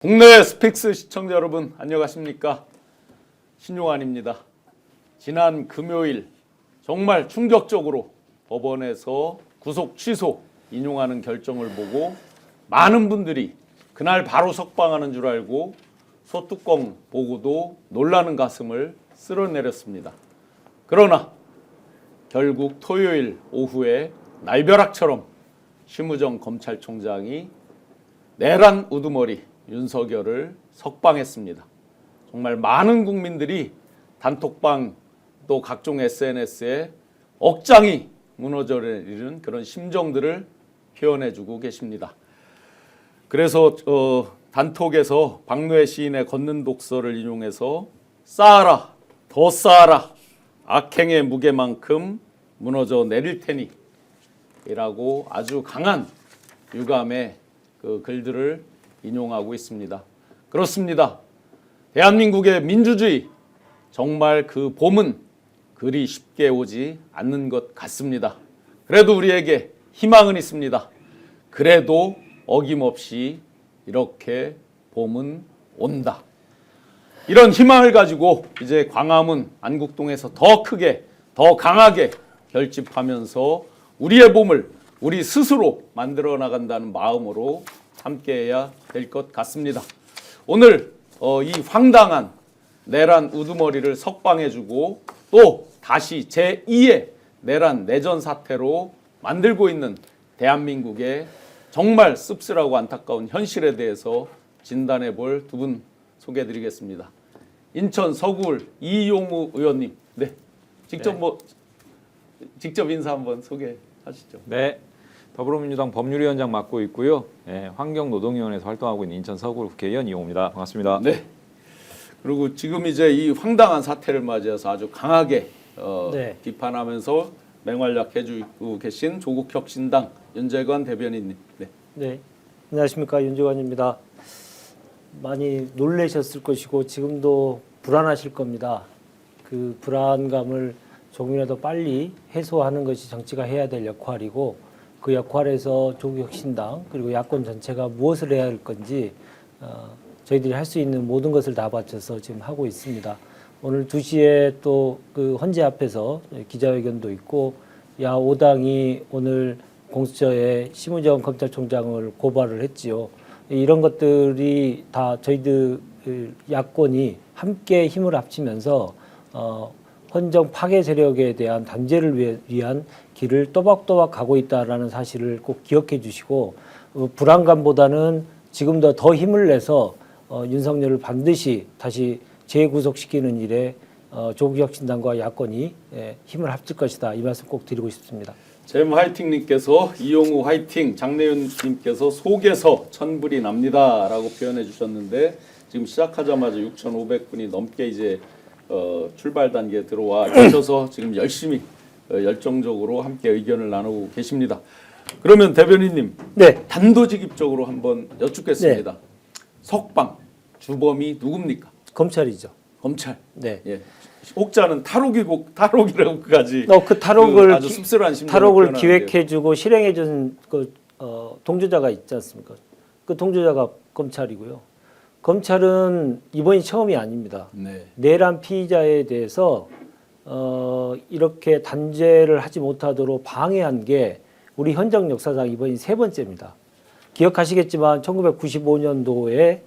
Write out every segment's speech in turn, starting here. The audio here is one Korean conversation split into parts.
국내 스픽스 시청자 여러분 안녕하십니까? 신용환입니다. 지난 금요일 정말 충격적으로 법원에서 구속 취소 인용하는 결정을 보고 많은 분들이 그날 바로 석방하는 줄 알고 소뚜껑 보고도 놀라는 가슴을 쓸어내렸습니다. 그러나 결국 토요일 오후에 날벼락처럼 심우정 검찰총장이 내란 우두머리 윤석열을 석방했습니다. 정말 많은 국민들이 단톡방 또 각종 SNS에 억장이 무너져내리는 그런 심정들을 표현해주고 계십니다. 그래서 단톡에서 박노해 시인의 걷는 독서를 인용해서 쌓아라 더 쌓아라 악행의 무게만큼 무너져 내릴 테니 이라고 아주 강한 유감의 그 글들을 인용하고 있습니다. 그렇습니다. 대한민국의 민주주의 정말 그 봄은 그리 쉽게 오지 않는 것 같습니다. 그래도 우리에게 희망은 있습니다. 그래도 어김없이 이렇게 봄은 온다. 이런 희망을 가지고 이제 광화문 안국동에서 더 크게 더 강하게 결집하면서 우리의 봄을 우리 스스로 만들어 나간다는 마음으로 함께해야 될 것 같습니다. 오늘 이 황당한 내란 우두머리를 석방해주고 또 다시 제2의 내란 내전 사태로 만들고 있는 대한민국의 정말 씁쓸하고 안타까운 현실에 대해서 진단해 볼 두 분 소개해드리겠습니다. 인천 서구울 이용우 의원님, 네, 직접 인사 한번 소개하시죠. 네. 더불어민주당 법률위원장 맡고 있고요. 네, 환경노동위원회에서 활동하고 있는 인천 서구울 국회의원 이용우입니다. 반갑습니다. 네. 그리고 지금 이제 이 황당한 사태를 맞이해서 아주 강하게 비판하면서 맹활약해주고 계신 조국혁신당 윤재관 대변인님. 네. 네. 안녕하십니까, 윤재관입니다. 많이 놀라셨을 것이고 지금도 불안하실 겁니다. 그 불안감을 조금이라도 빨리 해소하는 것이 정치가 해야 될 역할이고 그 역할에서 조국혁신당 그리고 야권 전체가 무엇을 해야 할 건지 저희들이 할 수 있는 모든 것을 다 바쳐서 지금 하고 있습니다. 오늘 2시에 또 그 헌재 앞에서 기자회견도 있고 야 5당이 오늘 공수처에 심우정 검찰총장을 고발을 했지요. 이런 것들이 다 저희들 야권이 함께 힘을 합치면서 헌정 파괴 세력에 대한 단죄를 위한 길을 또박또박 가고 있다는 사실을 꼭 기억해 주시고 불안감보다는 지금도 더 힘을 내서 윤석열을 반드시 다시 재구속시키는 일에 조국혁신당과 야권이 힘을 합칠 것이다. 이 말씀 꼭 드리고 싶습니다. 잼 화이팅님께서 이용우 화이팅, 장내윤님께서 속에서 천불이 납니다라고 표현해 주셨는데 지금 시작하자마자 6,500분이 넘게 이제 출발 단계에 들어와 계셔서 지금 열심히 열정적으로 함께 의견을 나누고 계십니다. 그러면 대변인님, 네. 단도직입적으로 한번 여쭙겠습니다. 네. 석방 주범이 누굽니까? 검찰이죠. 검찰. 네. 예. 혹자는 탈옥이라고까지 그 탈옥을 아주 씁쓸한 심정을 탈옥을 기획해주고 실행해준 그 동조자가 있지 않습니까? 그 동조자가 검찰이고요. 검찰은 이번이 처음이 아닙니다. 네. 내란 피의자에 대해서 이렇게 단죄를 하지 못하도록 방해한 게 우리 헌정 역사상 이번이 3번째입니다. 기억하시겠지만 1995년도에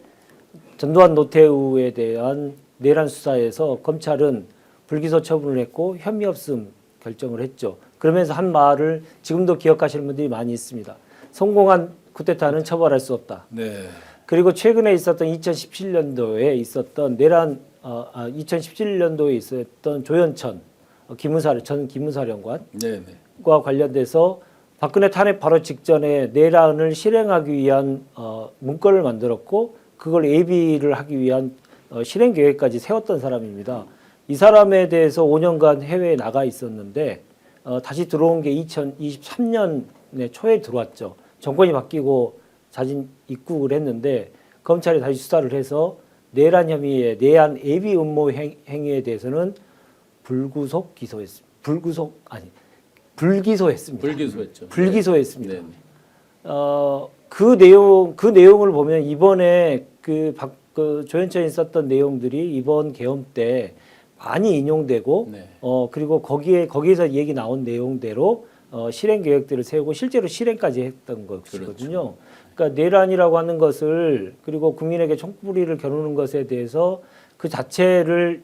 전두환 노태우에 대한 내란 수사에서 검찰은 불기소 처분을 했고 혐의 없음 결정을 했죠. 그러면서 한 말을 지금도 기억하시는 분들이 많이 있습니다. 성공한 쿠데타는 처벌할 수 없다. 네. 그리고 최근에 있었던 2017년도에 있었던 내란 2017년도에 있었던 조현천 전 기무사령관과 관련돼서 박근혜 탄핵 바로 직전에 내란을 실행하기 위한 문건을 만들었고 그걸 예비를 하기 위한 실행 계획까지 세웠던 사람입니다. 이 사람에 대해서 5년간 해외에 나가 있었는데 다시 들어온 게 2023년에 초에 들어왔죠. 정권이 바뀌고 자진 입국을 했는데 검찰이 다시 수사를 해서 내란 혐의에 내란 예비 음모 행위에 대해서는 불기소했습니다. 불기소했죠. 불기소했습니다. 네. 그 내용을 보면 이번에 그 조현천이 썼던 내용들이 이번 계엄 때 많이 인용되고 네. 그리고 거기에서 얘기 나온 내용대로 실행 계획들을 세우고 실제로 실행까지 했던 것이거든요. 그러니까 내란이라고 하는 것을 그리고 국민에게 총뿌리를 겨누는 것에 대해서 그 자체를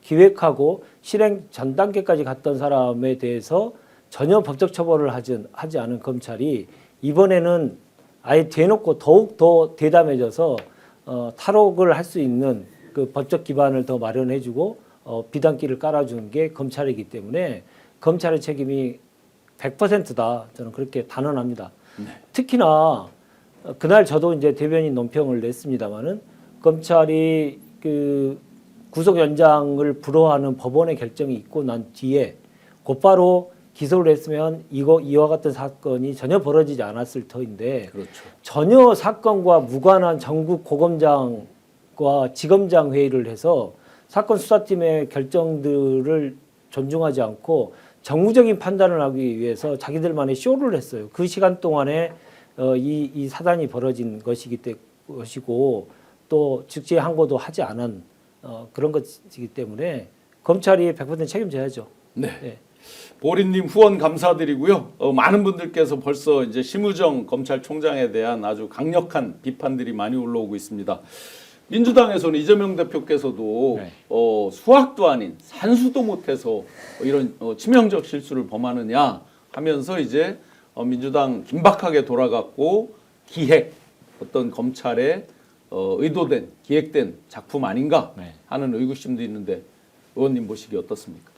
기획하고 실행 전 단계까지 갔던 사람에 대해서 전혀 법적 처벌을 하지 않은 검찰이 이번에는 아예 대놓고 더욱 더 대담해져서 탈옥을 할 수 있는 그 법적 기반을 더 마련해주고 비단길을 깔아주는 게 검찰이기 때문에 검찰의 책임이 100%다. 저는 그렇게 단언합니다. 네. 특히나 그날 저도 이제 대변인 논평을 냈습니다마는 검찰이 그 구속 연장을 불허하는 법원의 결정이 있고 난 뒤에 곧바로 기소를 했으면 이와 같은 사건이 전혀 벌어지지 않았을 터인데 그렇죠. 전혀 사건과 무관한 전국 고검장과 지검장 회의를 해서 사건 수사팀의 결정들을 존중하지 않고 정무적인 판단을 하기 위해서 자기들만의 쇼를 했어요. 그 시간 동안에 이 사단이 벌어진 것이고 또 즉시 항고도 하지 않은 그런 것이기 때문에 검찰이 100% 책임져야죠. 네. 네. 보리님 후원 감사드리고요. 많은 분들께서 벌써 이제 심우정 검찰총장에 대한 아주 강력한 비판들이 많이 올라오고 있습니다. 민주당에서는 이재명 대표께서도 네. 수학도 아닌 산수도 못해서 이런 치명적 실수를 범하느냐 하면서 이제 민주당 긴박하게 돌아갔고 기획 어떤 검찰의 의도된 기획된 작품 아닌가 네. 하는 의구심도 있는데 의원님 보시기 어떻습니까?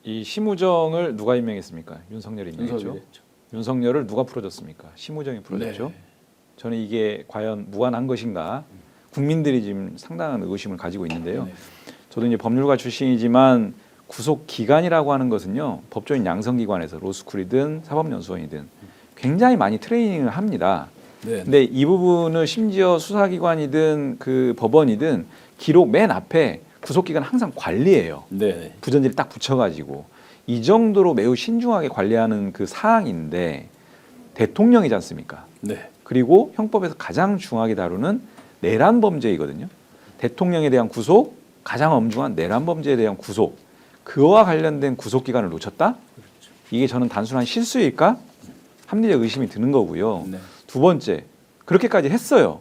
이 심우정을 누가 임명했습니까? 윤석열이 임명했죠. 윤석열이었죠. 윤석열을 누가 풀어줬습니까? 심우정이 풀어줬죠. 네. 저는 이게 과연 무관한 것인가? 국민들이 지금 상당한 의구심을 가지고 있는데요. 네. 저도 이제 법률가 출신이지만 구속 기간이라고 하는 것은요, 법조인 양성기관에서 로스쿨이든 사법연수원이든 굉장히 많이 트레이닝을 합니다. 네. 근데 이 부분을 심지어 수사기관이든 그 법원이든 기록 맨 앞에 구속기간 항상 관리해요. 네. 부전지를 딱 붙여가지고 이 정도로 매우 신중하게 관리하는 그 사항인데 대통령이지 않습니까? 네. 그리고 형법에서 가장 중하게 다루는 내란 범죄이거든요. 대통령에 대한 구속, 가장 엄중한 내란 범죄에 대한 구속, 그와 관련된 구속 기간을 놓쳤다? 이게 저는 단순한 실수일까? 합리적 의심이 드는 거고요. 네. 두 번째, 그렇게까지 했어요.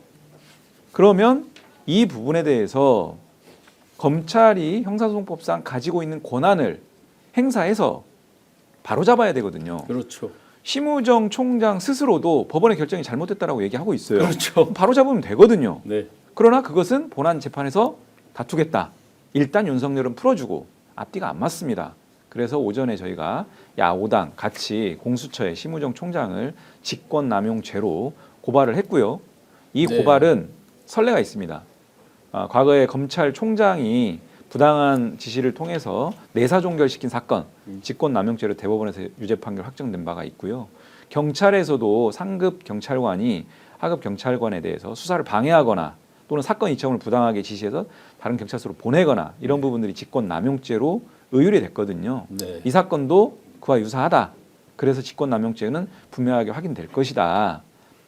그러면 이 부분에 대해서 검찰이 형사소송법상 가지고 있는 권한을 행사해서 바로잡아야 되거든요. 그렇죠. 심우정 총장 스스로도 법원의 결정이 잘못됐다라고 얘기하고 있어요. 그렇죠. 바로잡으면 되거든요. 네. 그러나 그것은 본안 재판에서 다투겠다. 일단 윤석열은 풀어주고 앞뒤가 안 맞습니다. 그래서 오전에 저희가 야5당 같이 공수처에 심우정 총장을 직권남용죄로 고발을 했고요. 이 네. 고발은 선례가 있습니다. 과거에 검찰총장이 부당한 지시를 통해서 내사 종결시킨 사건, 직권남용죄로 대법원에서 유죄 판결 확정된 바가 있고요. 경찰에서도 상급 경찰관이 하급 경찰관에 대해서 수사를 방해하거나 또는 사건 이청을 부당하게 지시해서 다른 경찰서로 보내거나 이런 부분들이 직권남용죄로 의율이 됐거든요. 네. 이 사건도 그와 유사하다. 그래서 직권남용죄는 분명하게 확인될 것이다.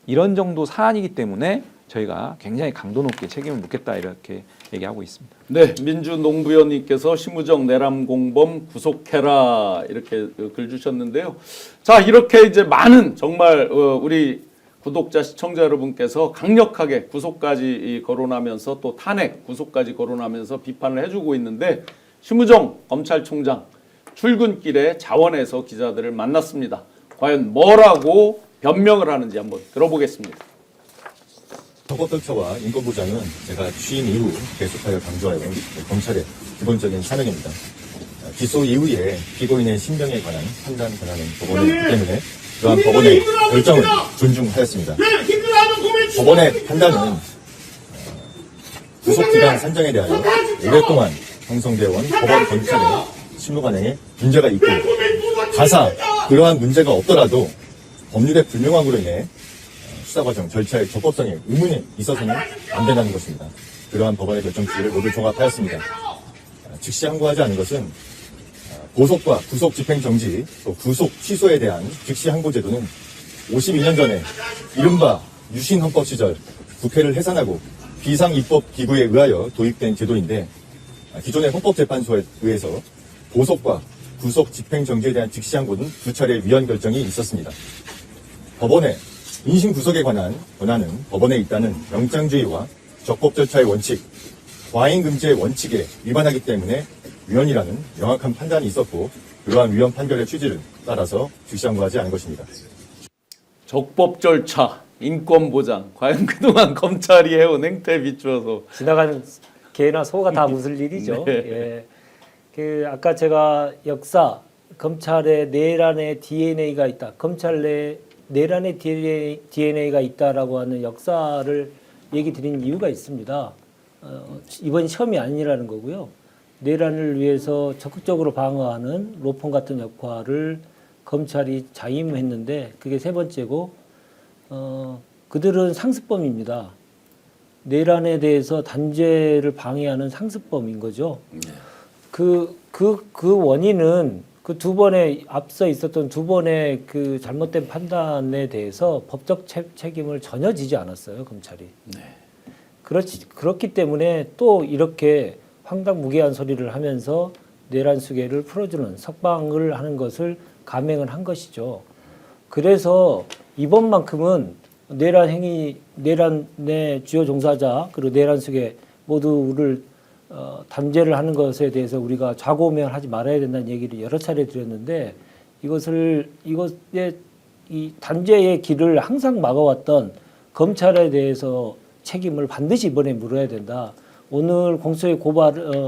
이런 정도 사안이기 때문에 저희가 굉장히 강도 높게 책임을 묻겠다 이렇게 얘기하고 있습니다. 네, 민주농부위원님께서 심우정 내란 공범 구속해라 이렇게 글 주셨는데요. 자, 이렇게 이제 많은 정말 우리 구독자 시청자 여러분께서 강력하게 구속까지 거론하면서 또 탄핵 구속까지 거론하면서 비판을 해주고 있는데 심우정 검찰총장 출근길에 자원에서 기자들을 만났습니다. 과연 뭐라고 변명을 하는지 한번 들어보겠습니다. 헌법절차와 인권보장은 제가 취임 이후 계속하여 강조하여온 검찰의 기본적인 사명입니다. 기소 이후에 피고인의 신병에 관한 판단 권한은 법원에 있기 때문에 그러한 법원의 결정을 존중하였습니다. 법원의 판단은 구속기간 산정에 대하여 오랫동안 형성되어 온 법원 검찰의 실무관행에 문제가 있고 가사 그러한 문제가 없더라도 법률의 불명확으로 인해 수사과정 절차의 적법성에 의문이 있어서는 안 된다는 것입니다. 그러한 법원의 결정치를 모두 종합하였습니다. 즉시 항고하지 않은 것은 보석과 구속 집행정지 또 구속 취소에 대한 즉시 항고 제도는 52년 전에 이른바 유신 헌법 시절 국회를 해산하고 비상 입법 기구에 의하여 도입된 제도인데 기존의 헌법재판소에 의해서 보석과 구속 집행 정지에 대한 즉시 항고는 2차례 위헌 결정이 있었습니다. 법원의 인신 구속에 관한 권한은 법원에 있다는 영장주의와 적법 절차의 원칙, 과잉 금지의 원칙에 위반하기 때문에 위헌이라는 명확한 판단이 있었고 그러한 위헌 판결의 취지를 따라서 즉시 항고하지 않은 것입니다. 적법 절차, 인권 보장, 과연 그동안 검찰이 해온 행태에 비추어서 지나가는 개나 소가 다 웃을 일이죠. 네. 예. 그 아까 제가 역사 검찰의 내란의 DNA가 있다. 검찰 내 내란의 DNA가 있다라고 하는 역사를 얘기 드린 이유가 있습니다. 이번이 처음이 아니라는 거고요. 내란을 위해서 적극적으로 방어하는 로펌 같은 역할을 검찰이 자임했는데 그게 세 번째고 그들은 상습범입니다. 내란에 대해서 단죄를 방해하는 상습범인 거죠. 그 원인은 그 두 번의 앞서 있었던 두 번의 그 잘못된 판단에 대해서 법적 책임을 전혀 지지 않았어요, 검찰이. 그렇기 때문에 또 이렇게 황당무계한 소리를 하면서 내란 수계를 풀어주는 석방을 하는 것을 감행을 한 것이죠. 그래서 이번만큼은 내란의 주요 종사자 그리고 내란 수계 모두를 단죄를 하는 것에 대해서 우리가 좌고우면하지 말아야 된다는 얘기를 여러 차례 드렸는데 이것의 이 단죄의 길을 항상 막아왔던 검찰에 대해서 책임을 반드시 이번에 물어야 된다. 오늘 공수처의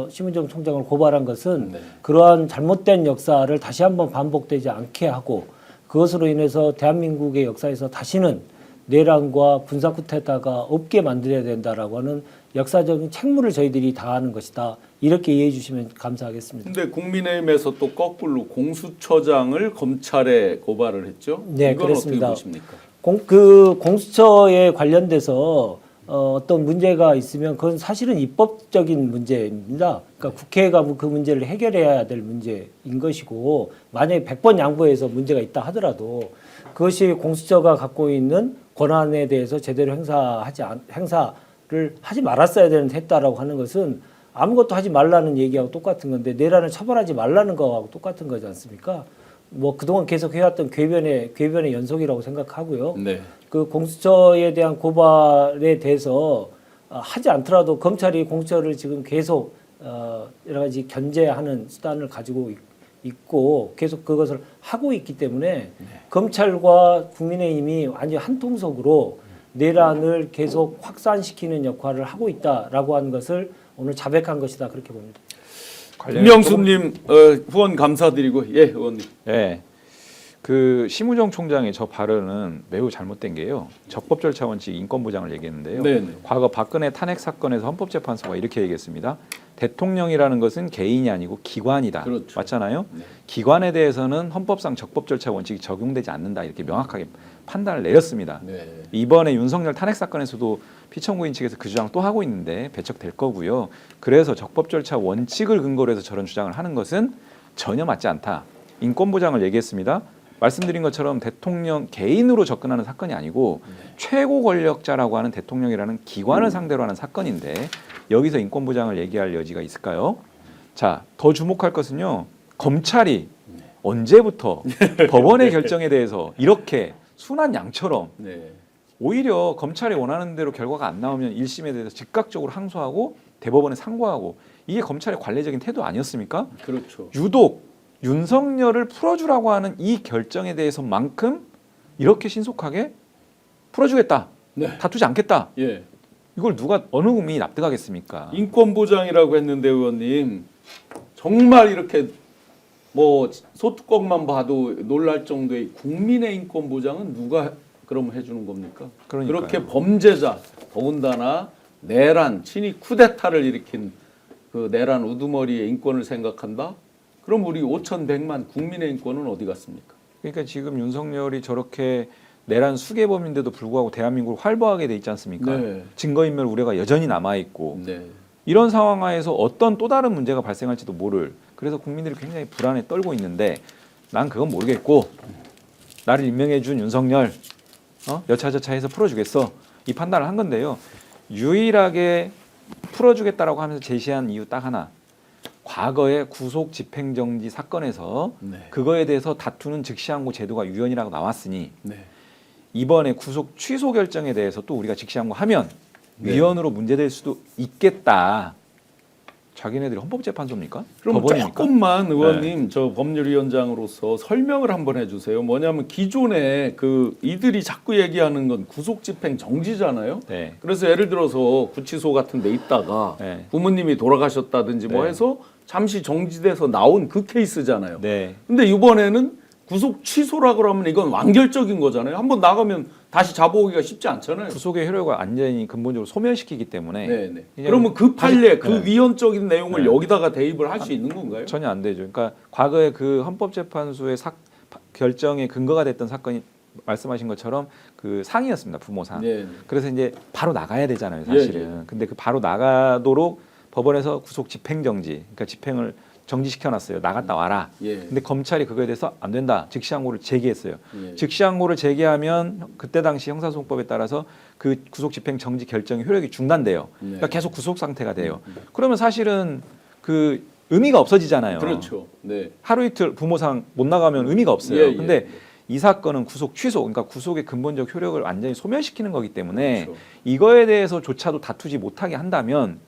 심은정 총장을 고발한 것은 그러한 잘못된 역사를 다시 한번 반복되지 않게 하고 그것으로 인해서 대한민국의 역사에서 다시는 내란과 군사 쿠데타가 없게 만들어야 된다라고 하는 역사적인 책무를 저희들이 다하는 것이다. 이렇게 이해해 주시면 감사하겠습니다. 근데 국민의힘에서 또 거꾸로 공수처장을 검찰에 고발을 했죠? 네, 이건 그렇습니다. 어떻게 보십니까? 공수처에 관련돼서 어떤 문제가 있으면 그건 사실은 입법적인 문제입니다. 그러니까 국회가 그 문제를 해결해야 될 문제인 것이고 만약에 100번 양보해서 문제가 있다 하더라도 그것이 공수처가 갖고 있는 권한에 대해서 제대로 행사를 하지 말았어야 되는데 했다라고 하는 것은 아무것도 하지 말라는 얘기하고 똑같은 건데 내란을 처벌하지 말라는 거하고 똑같은 거지 않습니까? 뭐 그동안 계속 해왔던 궤변의 연속이라고 생각하고요. 네. 그 공수처에 대한 고발에 대해서 하지 않더라도 검찰이 공수처를 지금 계속 여러 가지 견제하는 수단을 가지고 있고 계속 그것을 하고 있기 때문에 검찰과 국민의힘이 완전히 한 통속으로 내란을 계속 확산시키는 역할을 하고 있다라고 하는 것을 오늘 자백한 것이다 그렇게 봅니다. 김명수님 후원 감사드리고 의원님. 네. 그 심우정 총장의 저 발언은 매우 잘못된 게요. 적법 절차 원칙 인권 보장을 얘기했는데요. 네네. 과거 박근혜 탄핵 사건에서 헌법재판소가 이렇게 얘기했습니다. 대통령이라는 것은 개인이 아니고 기관이다. 그렇죠. 맞잖아요. 네. 기관에 대해서는 헌법상 적법 절차 원칙이 적용되지 않는다. 이렇게 명확하게 판단을 내렸습니다. 네. 이번에 윤석열 탄핵 사건에서도 피청구인 측에서 그 주장 또 하고 있는데 배척될 거고요. 그래서 적법 절차 원칙을 근거로 해서 저런 주장을 하는 것은 전혀 맞지 않다. 인권 보장을 얘기했습니다. 말씀드린 것처럼 대통령 개인으로 접근하는 사건이 아니고 최고 권력자라고 하는 대통령이라는 기관을 상대로 하는 사건인데 여기서 인권 보장을 얘기할 여지가 있을까요? 자, 더 주목할 것은요. 검찰이 언제부터 법원의 결정에 대해서 이렇게 순한 양처럼 네. 오히려 검찰이 원하는 대로 결과가 안 나오면 1심에 대해서 즉각적으로 항소하고 대법원에 상고하고 이게 검찰의 관례적인 태도 아니었습니까? 그렇죠. 유독 윤석열을 풀어주라고 하는 이 결정에 대해서만큼 이렇게 신속하게 풀어주겠다. 네. 다투지 않겠다. 예. 이걸 어느 국민이 납득하겠습니까? 인권 보장이라고 했는데 의원님 정말 이렇게 뭐 소뚜껑만 봐도 놀랄 정도의 국민의 인권 보장은 누가 그럼 해주는 겁니까? 그러니까요. 그렇게 범죄자 더군다나 내란 친위 쿠데타를 일으킨 그 내란 우두머리의 인권을 생각한다? 그럼 우리 5,100만 국민의 인권은 어디 갔습니까? 그러니까 지금 윤석열이 저렇게 내란 수괴범인데도 불구하고 대한민국을 활보하게 돼 있지 않습니까? 네. 증거인멸 우려가 여전히 남아있고 네. 이런 상황 하에서 어떤 또 다른 문제가 발생할지도 모를 그래서 국민들이 굉장히 불안에 떨고 있는데 난 그건 모르겠고 나를 임명해 준 윤석열 여차저차해서 풀어주겠어 이 판단을 한 건데요. 유일하게 풀어주겠다라고 하면서 제시한 이유 딱 하나. 과거의 구속 집행정지 사건에서 네. 그거에 대해서 다투는 즉시항고 제도가 유연이라고 나왔으니 네. 이번에 구속 취소 결정에 대해서 또 우리가 즉시항고하면 네. 위헌으로 문제될 수도 있겠다. 자기네들이 헌법재판소입니까? 그럼 법원입니까? 조금만 의원님 저 법률위원장으로서 설명을 한번 해주세요. 뭐냐면 기존에 그 이들이 자꾸 얘기하는 건 구속집행 정지잖아요. 네. 그래서 예를 들어서 구치소 같은 데 있다가 네. 부모님이 돌아가셨다든지 뭐 네. 해서 잠시 정지돼서 나온 그 케이스잖아요. 네. 근데 이번에는 구속 취소라 그러면 이건 완결적인 거잖아요. 한번 나가면 다시 잡아오기가 쉽지 않잖아요. 구속의 효력을 완전히 근본적으로 소멸시키기 때문에 네네. 그냥 그러면 그 판례, 다시- 그 네. 위헌적인 내용을 네. 여기다가 대입을 할 수 있는 건가요? 전혀 안 되죠. 그러니까 과거에 그 헌법재판소의 결정의 근거가 됐던 사건이 말씀하신 것처럼 그 상이었습니다. 부모상. 네. 그래서 이제 바로 나가야 되잖아요, 사실은. 예, 예. 근데 그 바로 나가도록 법원에서 구속 집행정지, 그러니까 집행을 정지시켜놨어요. 나갔다 와라. 예. 근데 검찰이 그거에 대해서 안 된다. 즉시항고를 제기했어요. 예. 즉시항고를 제기하면 그때 당시 형사소송법에 따라서 그 구속 집행 정지 결정의 효력이 중단돼요. 네. 그러니까 계속 구속 상태가 돼요. 그러면 사실은 그 의미가 없어지잖아요. 그렇죠. 네. 하루 이틀 부모상 못 나가면 의미가 없어요. 예, 예. 근데 이 사건은 구속 취소, 그러니까 구속의 근본적 효력을 완전히 소멸시키는 거기 때문에 그렇죠. 이거에 대해서조차도 다투지 못하게 한다면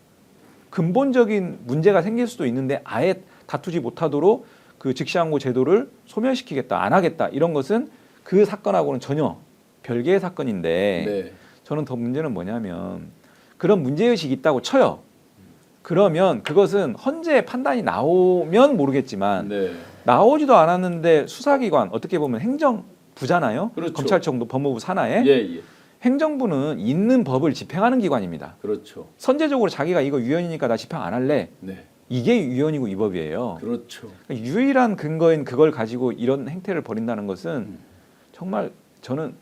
근본적인 문제가 생길 수도 있는데 아예 다투지 못하도록 그 즉시항고 제도를 소멸시키겠다, 안 하겠다 이런 것은 그 사건하고는 전혀 별개의 사건인데 네. 저는 더 문제는 뭐냐면 그런 문제의식이 있다고 쳐요. 그러면 그것은 헌재의 판단이 나오면 모르겠지만 네. 나오지도 않았는데 수사기관 어떻게 보면 행정부잖아요. 그렇죠. 검찰청도 법무부 산하에 예, 예. 행정부는 있는 법을 집행하는 기관입니다. 그렇죠. 선제적으로 자기가 이거 위헌이니까 나 집행 안 할래. 네. 이게 위헌이고 위법이에요. 그렇죠. 그러니까 유일한 근거인 그걸 가지고 이런 행태를 벌인다는 것은 정말 저는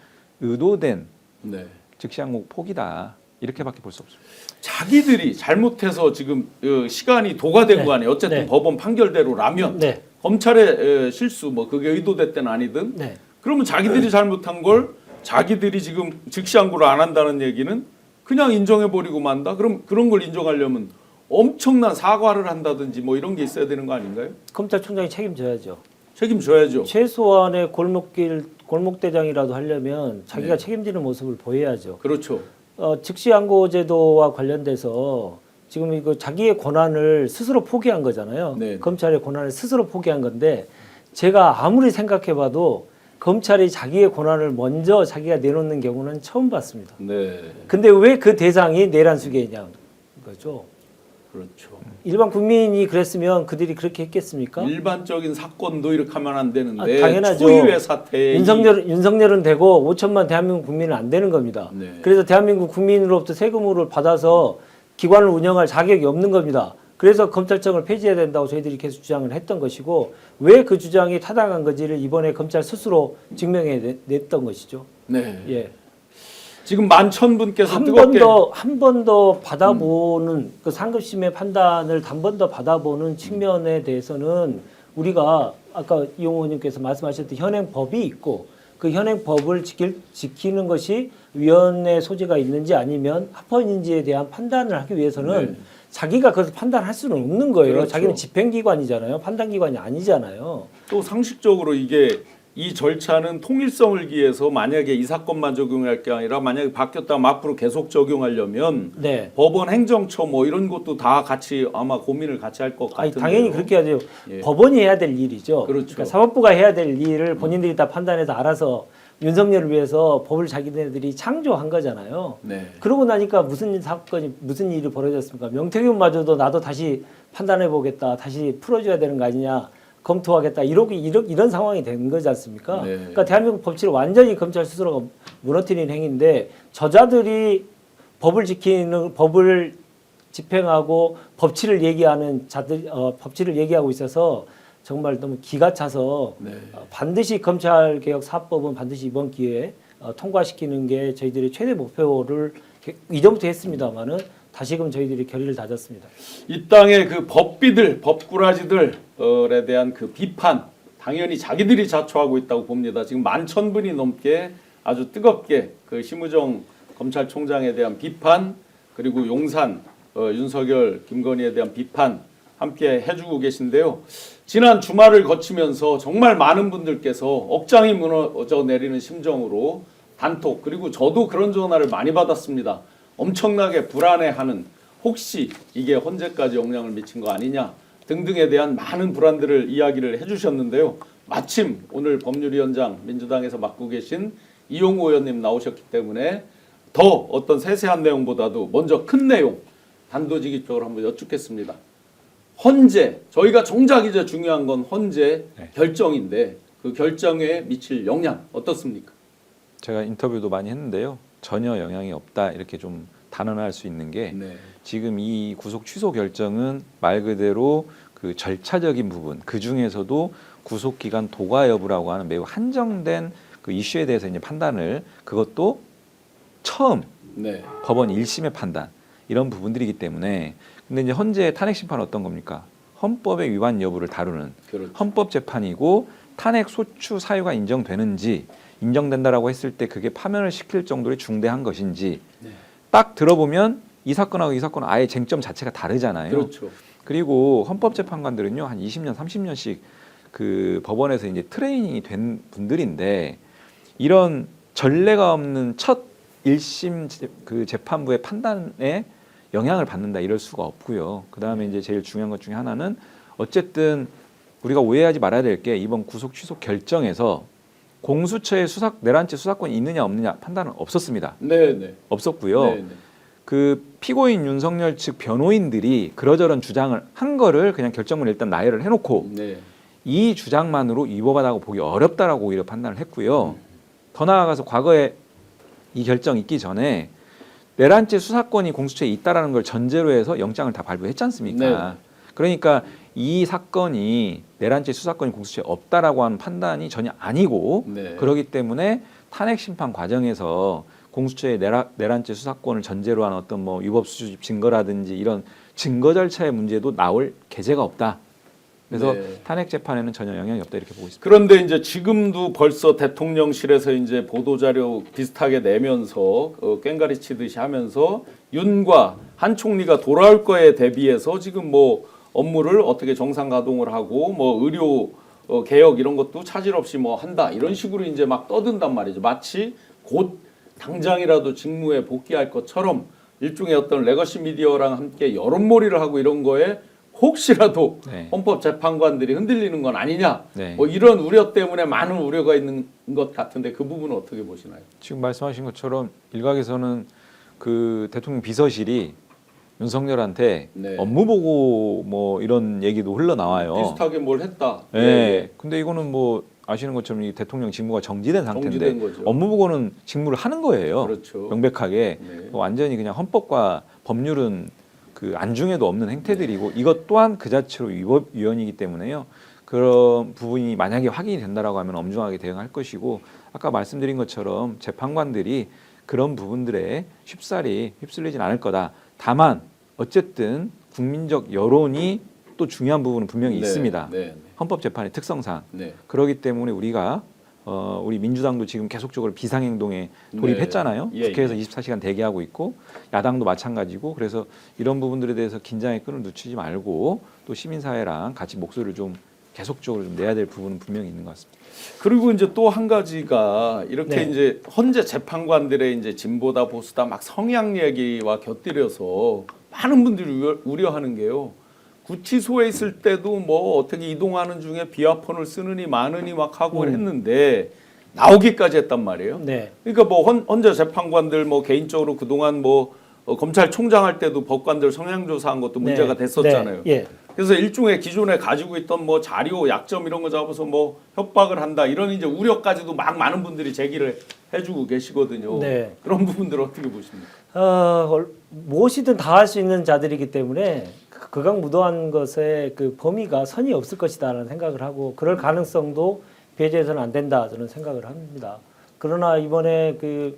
의도된 네. 즉시항고 포기다. 이렇게밖에 볼 수 없습니다. 자기들이 잘못해서 지금 시간이 도가된 네. 거 아니에요. 어쨌든 네. 법원 판결대로라면 네. 검찰의 실수 뭐 그게 의도됐든 아니든 네. 그러면 자기들이 잘못한 걸 자기들이 지금 즉시항고를 안 한다는 얘기는 그냥 인정해버리고 만다. 그럼 그런 걸 인정하려면 엄청난 사과를 한다든지 뭐 이런 게 있어야 되는 거 아닌가요? 검찰총장이 책임져야죠. 책임져야죠. 최소한의 골목대장이라도 하려면 자기가 네. 책임지는 모습을 보여야죠. 그렇죠. 즉시항고 제도와 관련돼서 지금 이거 자기의 권한을 스스로 포기한 거잖아요. 네. 검찰의 권한을 스스로 포기한 건데 제가 아무리 생각해봐도 검찰이 자기의 권한을 먼저 자기가 내놓는 경우는 처음 봤습니다. 네. 근데 왜 그 대상이 내란수계냐 거죠. 그렇죠. 일반 국민이 그랬으면 그들이 그렇게 했겠습니까? 일반적인 사건도 이렇게 하면 안 되는데 당연하죠. 초유의 사태에 윤석열은 되고 5천만 대한민국 국민은 안 되는 겁니다. 네. 그래서 대한민국 국민으로부터 세금을 받아서 기관을 운영할 자격이 없는 겁니다. 그래서 검찰청을 폐지해야 된다고 저희들이 계속 주장을 했던 것이고 왜 그 주장이 타당한 건지를 이번에 검찰 스스로 증명해 냈던 것이죠. 네. 예. 지금 11,000분께서 한 뜨겁게 번 더 받아보는 그 상급심의 판단을 한 번 더 받아보는 측면에 대해서는 우리가 아까 이용호 의원님께서 말씀하셨던 현행법이 있고 그 현행법을 지키는 것이 위헌의 소지가 있는지 아니면 합헌인지에 대한 판단을 하기 위해서는 네. 자기가 그것을 판단할 수는 없는 거예요. 그렇죠. 자기는 집행기관이잖아요. 판단기관이 아니잖아요. 또 상식적으로 이게 이 절차는 통일성을 기해서 만약에 이 사건만 적용할 게 아니라 만약에 바뀌었다면 앞으로 계속 적용하려면 네. 법원 행정처 뭐 이런 것도 다 같이 아마 고민을 같이 할 것 아니, 같은데요. 당연히 그렇게 해야 돼요. 예. 법원이 해야 될 일이죠. 그렇죠. 그러니까 사법부가 해야 될 일을 본인들이 다 판단해서 알아서 윤석열을 위해서 법을 자기네들이 창조한 거잖아요. 네. 그러고 나니까 무슨 일이 벌어졌습니까? 명태균마저도 나도 다시 판단해 보겠다, 다시 풀어줘야 되는 거 아니냐, 검토하겠다 이런 상황이 된 거지 않습니까? 네. 그러니까 대한민국 법치를 완전히 검찰 스스로가 무너뜨린 행위인데 저자들이 법을 집행하고 법치를 얘기하는 법치를 얘기하고 있어서 정말 너무 기가 차서 네. 반드시 검찰개혁 4법은 반드시 이번 기회에 통과시키는 게 저희들의 최대 목표를 이전부터 했습니다마는 다시금 저희들이 결의를 다졌습니다. 이 땅의 그 법비들, 법꾸라지들에 대한 그 비판 당연히 자기들이 자초하고 있다고 봅니다. 지금 11,000분이 넘게 아주 뜨겁게 그 심우정 검찰총장에 대한 비판 그리고 용산 윤석열 김건희에 대한 비판 함께 해주고 계신데요. 지난 주말을 거치면서 정말 많은 분들께서 억장이 무너져 내리는 심정으로 단톡 그리고 저도 그런 전화를 많이 받았습니다. 엄청나게 불안해하는 혹시 이게 헌재까지 영향을 미친 거 아니냐 등등에 대한 많은 불안들을 이야기를 해주셨는데요. 마침 오늘 법률위원장 민주당에서 맡고 계신 이용우 의원님 나오셨기 때문에 더 어떤 세세한 내용보다도 먼저 큰 내용 단도직입적으로 한번 여쭙겠습니다. 헌재 저희가 정작 이제 중요한 건 헌재 결정인데 그 결정에 미칠 영향 어떻습니까? 제가 인터뷰도 많이 했는데요. 전혀 영향이 없다 이렇게 좀 단언할 수 있는 게 네. 지금 이 구속 취소 결정은 말 그대로 그 절차적인 부분 그 중에서도 구속 기간 도과 여부라고 하는 매우 한정된 그 이슈에 대해서 이제 판단을 그것도 처음 네. 법원 1심의 판단 이런 부분들이기 때문에 근데 이제 헌재 탄핵 심판은 어떤 겁니까? 헌법의 위반 여부를 다루는 그렇죠. 헌법 재판이고 탄핵 소추 사유가 인정되는지 인정된다라고 했을 때 그게 파면을 시킬 정도로 중대한 것인지 네. 딱 들어보면 이 사건하고 이 사건은 아예 쟁점 자체가 다르잖아요. 그렇죠. 그리고 헌법재판관들은요 한 20년, 30년씩 그 법원에서 이제 트레이닝이 된 분들인데 이런 전례가 없는 첫 1심 그 재판부의 판단에 영향을 받는다 이럴 수가 없고요. 그 다음에 이제 제일 중요한 것 중에 하나는 어쨌든 우리가 오해하지 말아야 될 게 이번 구속 취소 결정에서 공수처의 내란죄 수사권이 있느냐 없느냐 판단은 없었습니다. 네. 없었고요. 네. 그 피고인 윤석열 측 변호인들이 그러저런 주장을 한 거를 그냥 결정을 일단 나열을 해놓고 네. 이 주장만으로 위법하다고 보기 어렵다라고 오히려 판단을 했고요. 더 나아가서 과거에 이 결정 있기 전에 내란죄 수사권이 공수처에 있다라는 걸 전제로 해서 영장을 다 발부했지 않습니까? 네. 그러니까 이 사건이 내란죄 수사권이 공수처에 없다라고 하는 판단이 전혀 아니고 네. 그렇기 때문에 탄핵 심판 과정에서 공수처의 내란죄 수사권을 전제로 한 어떤 뭐 위법 수집 증거라든지 이런 증거 절차의 문제도 나올 계제가 없다. 그래서 네. 탄핵 재판에는 전혀 영향이 없다 이렇게 보고 있습니다. 그런데 이제 지금도 벌써 대통령실에서 이제 보도자료 비슷하게 내면서 꽹가리 치듯이 하면서 윤과 한 총리가 돌아올 거에 대비해서 지금 뭐 업무를 어떻게 정상 가동을 하고 뭐 의료 개혁 이런 것도 차질 없이 뭐 한다 이런 식으로 이제 막 떠든단 말이죠. 마치 곧 당장이라도 직무에 복귀할 것처럼 일종의 어떤 레거시 미디어랑 함께 여론몰이를 하고 이런 거에 혹시라도 네. 헌법재판관들이 흔들리는 건 아니냐 네. 뭐 이런 우려 때문에 많은 우려가 있는 것 같은데 그 부분은 어떻게 보시나요? 지금 말씀하신 것처럼 일각에서는 그 대통령 비서실이 윤석열한테 네. 업무 보고 뭐 이런 얘기도 흘러나와요. 비슷하게 뭘 했다. 네. 근데 이거는 뭐 아시는 것처럼 이 대통령 직무가 정지된 상태인데 정지된 거죠. 업무 보고는 직무를 하는 거예요. 그렇죠. 명백하게 네. 완전히 그냥 헌법과 법률은 그 안중에도 없는 행태들이고 이것 또한 그 자체로 위법 위헌이기 때문에요. 그런 부분이 만약에 확인이 된다라고 하면 엄중하게 대응할 것이고 아까 말씀드린 것처럼 재판관들이 그런 부분들에 쉽사리 휩쓸리진 않을 거다. 다만 어쨌든 국민적 여론이 또 중요한 부분은 분명히 있습니다. 네. 헌법재판의 특성상 네. 그렇기 때문에 우리가 우리 민주당도 지금 계속적으로 비상행동에 돌입했잖아요. 네. 예, 국회에서 예. 24시간 대기하고 있고 야당도 마찬가지고 그래서 이런 부분들에 대해서 긴장의 끈을 놓치지 말고 또 시민사회랑 같이 목소리를 좀 계속적으로 좀 내야 될 부분은 분명히 있는 것 같습니다. 그리고 이제 또 한 가지가 이렇게 네. 이제 헌재 재판관들의 이제 진보다 보수다 막 성향 얘기와 곁들여서 많은 분들이 우려하는 게요. 구치소에 있을 때도 뭐 어떻게 이동하는 중에 비아폰을 쓰느니 마느니 막 하고 했는데 나오기까지 했단 말이에요. 네. 그러니까 뭐 헌재 재판관들 뭐 개인적으로 그동안 뭐 검찰총장 할 때도 법관들 성향 조사한 것도 문제가 네. 됐었잖아요. 네. 예. 그래서 일종의 기존에 가지고 있던 뭐 자료, 약점 이런 거 잡아서 뭐 협박을 한다 이런 이제 우려까지도 막 많은 분들이 제기를 해주고 계시거든요. 네. 그런 부분들 어떻게 보십니까? 무엇이든 다 할 수 있는 자들이기 때문에 극악무도한 것에 그 범위가 선이 없을 것이다라는 생각을 하고 그럴 가능성도 배제해서는 안 된다 저는 생각을 합니다. 그러나 이번에 그